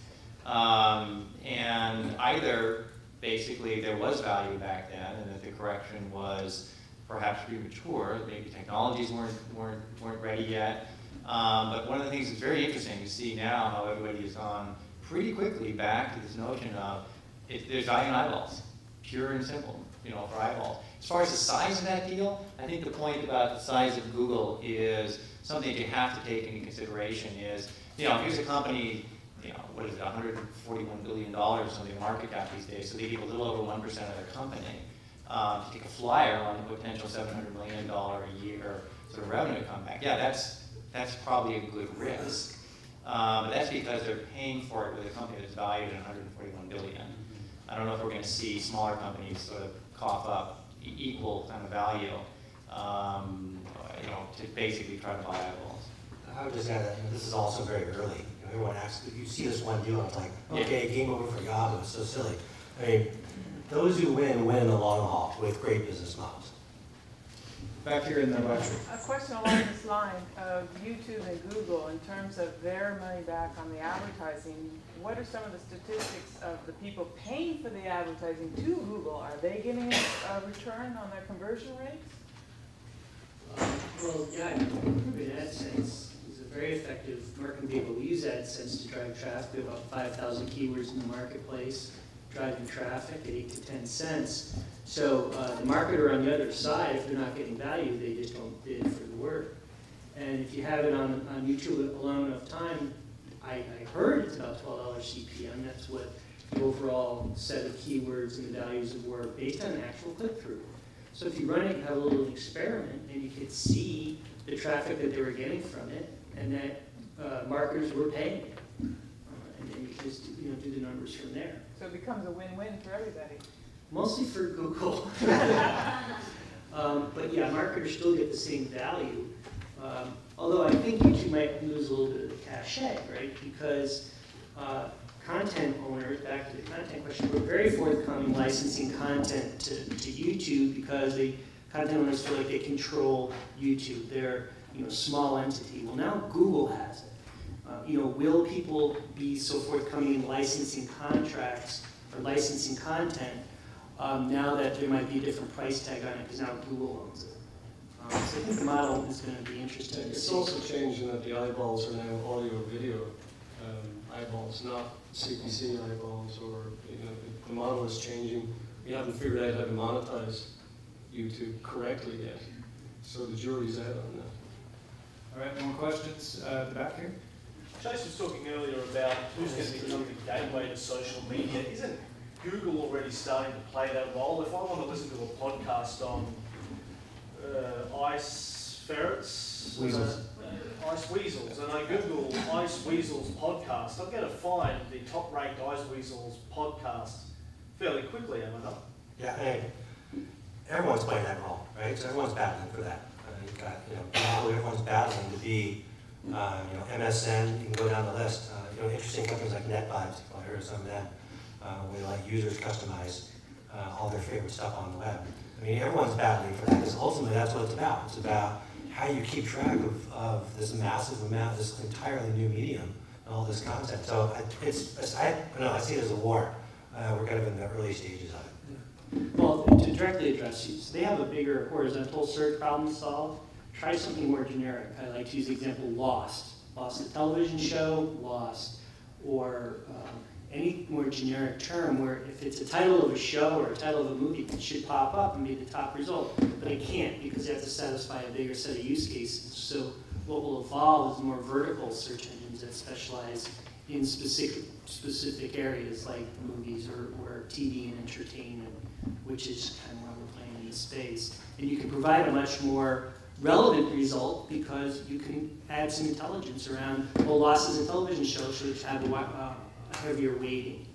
And either basically there was value back then, and that the correction was perhaps premature. Maybe technologies weren't ready yet. But one of the things that's very interesting to see now how everybody has gone pretty quickly back to this notion of there's value in eyeballs, pure and simple, for eyeballs. As far as the size of that deal, I think the point about the size of Google is something that you have to take into consideration is, here's a company, what is it, $141 billion something market cap these days, so they give a little over 1% of their company. To take a flyer on a potential $700 million a year sort of revenue comeback. Yeah, that's probably a good risk. But that's because they're paying for it with a company that's valued at $141 billion. I don't know if we're going to see smaller companies sort of cough up equal kind of value, to basically try to buy eyeballs. I would just add that this is also very early. Everyone asks, you see this one deal, and it's like, okay, game over for Yahoo. It's so silly. I mean, those who win in the long haul with great business models. Back here in the lecture. A question along this line of YouTube and Google in terms of their money back on the advertising. What are some of the statistics of the people paying for the advertising to Google? Are they getting a return on their conversion rates? Well, yeah, AdSense is a very effective marketing vehicle. We use AdSense to drive traffic. We have about 5,000 keywords in the marketplace, driving traffic at 8 to 10 cents. So the marketer on the other side, if they're not getting value, they just don't bid for the word. And if you have it on YouTube alone enough time, I heard it's about $12 CPM. That's what the overall set of keywords and the values of were based on actual click-through. So if you run it, you have a little experiment, and you could see the traffic that they were getting from it, and that marketers were paying it. And then you just do the numbers from there. So it becomes a win-win for everybody. Mostly for Google. But yeah, marketers still get the same value. Although I think YouTube might lose a little bit of the cachet, right? Because content owners, back to the content question, were very forthcoming licensing content to YouTube because the content owners feel like they control YouTube. They're a small entity. Well, now Google has it. will people be so forthcoming in licensing contracts or licensing content now that there might be a different price tag on it because now Google owns it? So I think the model is going to be interesting. It's also changing that the eyeballs are now audio-video eyeballs, not CPC eyeballs, or the model is changing. We haven't figured out how to monetize YouTube correctly yet, so the jury's out on that. All right, more questions at the back here? Chase was talking earlier about who's going to become the gateway to social media. Isn't Google already starting to play that role? If I want to listen to a podcast on ice ferrets, ice weasels, and I Google ice weasels podcast, I'm going to find the top-ranked ice weasels podcast fairly quickly, am I not? Yeah, and everyone's playing that role, right? So everyone's battling for that. You've got, Yahoo, everyone's battling to be, MSN, you can go down the list. Interesting companies like NetVibes, you've probably heard of some of them, where they let users customize all their favorite stuff on the web. I mean, everyone's battling for that, because ultimately that's what it's about. It's about how you keep track of this massive amount, this entirely new medium, and all this content. So I see it as a war. We're kind of in the early stages of it. Well, to directly address these, they have a bigger horizontal search problem to solve. Try something more generic. I like to use the example Lost. Lost, the television show, Lost, or any more generic term where if it's a title of a show or a title of a movie, it should pop up and be the top result. But it can't because you have to satisfy a bigger set of use cases. So what will evolve is more vertical search engines that specialize in specific areas like movies or TV and entertainment, which is kind of why we're playing in this space. And you can provide a much more relevant result because you can add some intelligence around, well, Lost is a television show, so it should have a heavier weighting.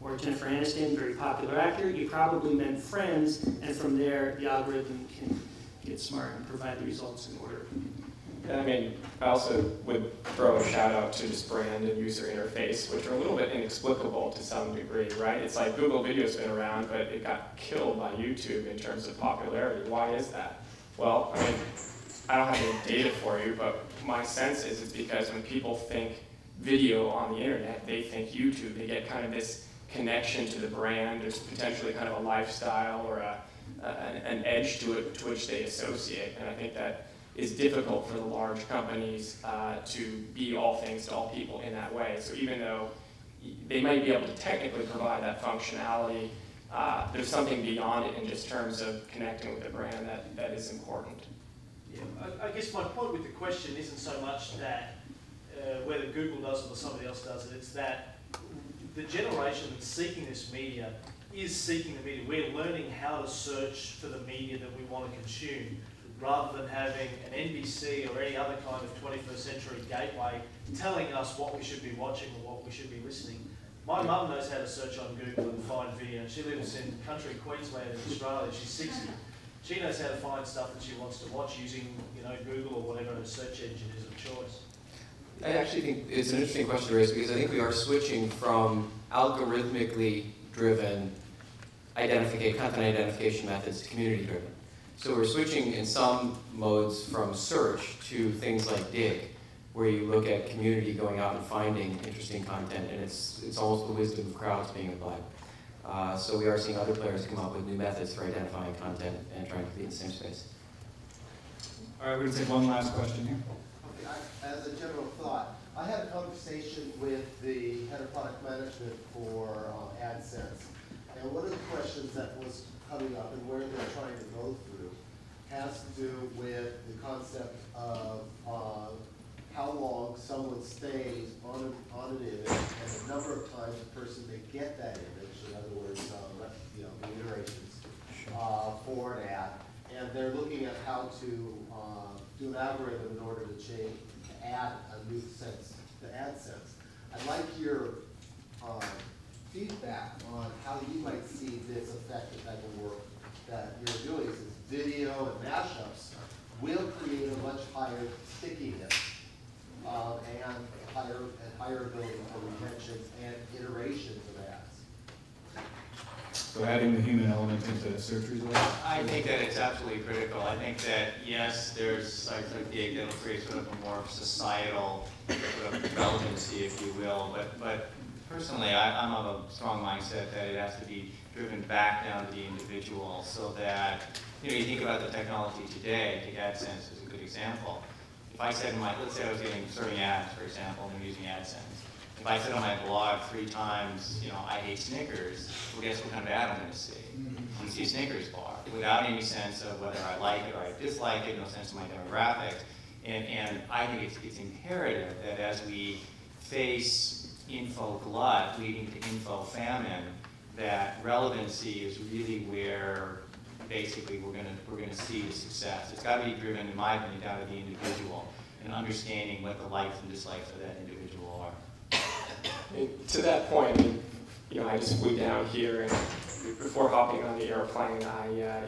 Or Jennifer Aniston, very popular actor, you probably meant Friends, and from there the algorithm can get smart and provide the results in order. I mean, I also would throw a shout out to just brand and user interface, which are a little bit inexplicable to some degree, right? It's like Google Video's been around, but it got killed by YouTube in terms of popularity. Why is that? Well, I mean, I don't have any data for you, but my sense is it's because when people think video on the internet, they think YouTube. They get kind of this connection to the brand. There's potentially kind of a lifestyle or an edge to it to which they associate. And I think that is difficult for the large companies to be all things to all people in that way. So even though they might be able to technically provide that functionality, there's something beyond it in just terms of connecting with the brand that is important. Yeah, I guess my point with the question isn't so much that whether Google does it or somebody else does it, it's that the generation that's seeking this media is seeking the media. We're learning how to search for the media that we want to consume, rather than having an NBC or any other kind of 21st century gateway telling us what we should be watching or what we should be listening. My mum knows how to search on Google and find video. She lives in country Queensland in Australia. She's 60. She knows how to find stuff that she wants to watch using, Google or whatever her search engine is of choice. I actually think it's an interesting question to raise because I think we are switching from algorithmically driven content identification methods to community driven. So we're switching in some modes from search to things like Dig, where you look at community going out and finding interesting content, and it's almost the wisdom of crowds being applied. So we are seeing other players come up with new methods for identifying content and trying to be in the same space. All right, we're going to take one last question here. Okay, as a general thought, I had a conversation with the head of product management for AdSense, and one of the questions that was coming up and where they're trying to go through has to do with the concept of how long someone stays on an image and the number of times a person may get that image, in other words, the iterations for an ad. And they're looking at how to do an algorithm in order to add a new sense to AdSense. I'd like your feedback on how you might see this affect the type of work that you're doing. Since video and mashups will create a much higher stickiness and higher ability for retention and iterations of ads. So adding the human element into the search results? I think that it's absolutely critical. I think that, yes, there's sites like Dig that'll create sort of a more societal sort of relevancy, if you will. But personally, I'm of a strong mindset that it has to be driven back down to the individual so that, you think about the technology today. Take AdSense as a good example. If I said let's say I was serving ads, for example, and I'm using AdSense. If I said on my blog 3 times, I hate Snickers, well, guess what kind of ad I'm going to see? I'm going to see a Snickers bar without any sense of whether I like it or I dislike it, no sense of my demographics. And I think it's imperative that as we face info glut leading to info famine, that relevancy is really where basically we're going to see the success. It's got to be driven, in my opinion, down to the individual and understanding what the likes and dislikes of that individual are. And to that point, I just flew down here, and before hopping on the airplane, I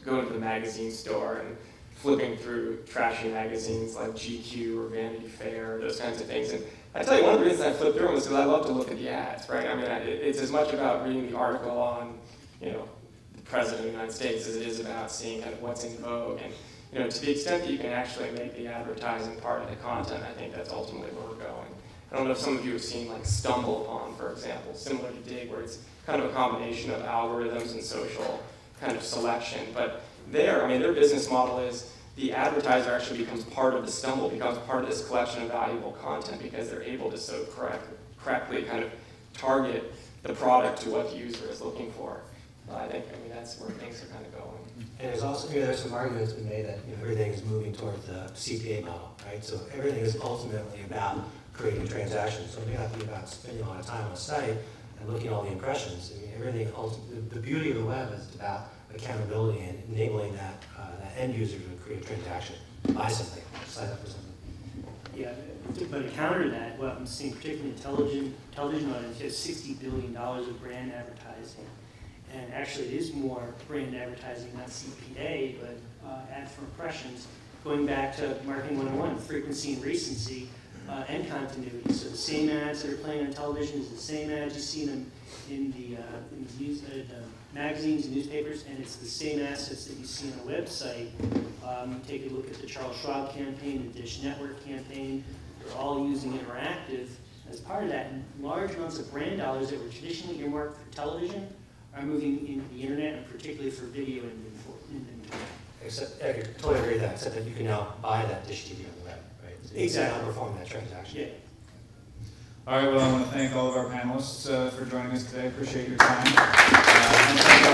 go into the magazine store and flipping through trashy magazines like GQ or Vanity Fair, those kinds of things. And I tell you, one of the reasons I flip through them is because I love to look at the ads, right? I mean, it's as much about reading the article on, the President of the United States as it is about seeing kind of what's in vogue. And, to the extent that you can actually make the advertising part of the content, I think that's ultimately where we're going. I don't know if some of you have seen like StumbleUpon, for example, similar to Dig, where it's kind of a combination of algorithms and social kind of selection. But their business model is the advertiser actually becomes part of the Stumble, becomes part of this collection of valuable content because they're able to so correctly kind of target the product to what the user is looking for. I think that's where things are kind of going. And there's also, there's some arguments been made that everything is moving towards the CPA model, right? So everything is ultimately about creating transactions. So it may not be about spending a lot of time on a site and looking at all the impressions. Everything, the beauty of the web is about accountability and enabling that end user to create a transaction, buy something, sign up for something. Yeah, but to counter that, what I'm seeing, particularly in television audience, has $60 billion of brand advertising. And actually it is more brand advertising, not CPA, but ads for impressions. Going back to Marketing 101, frequency and recency and continuity. So the same ads that are playing on television is the same ads you see in the magazines and newspapers, and it's the same assets that you see on a website. Take a look at the Charles Schwab campaign, the Dish Network campaign. They're all using interactive. As part of that, large amounts of brand dollars that were traditionally earmarked for television are moving into the internet, and particularly for video inventory. Except, I totally agree with that, except that you can now buy that Dish TV on the web, right? So Exactly. You can now perform that transaction. Yeah. All right, well, I want to thank all of our panelists for joining us today. Appreciate your time. And thank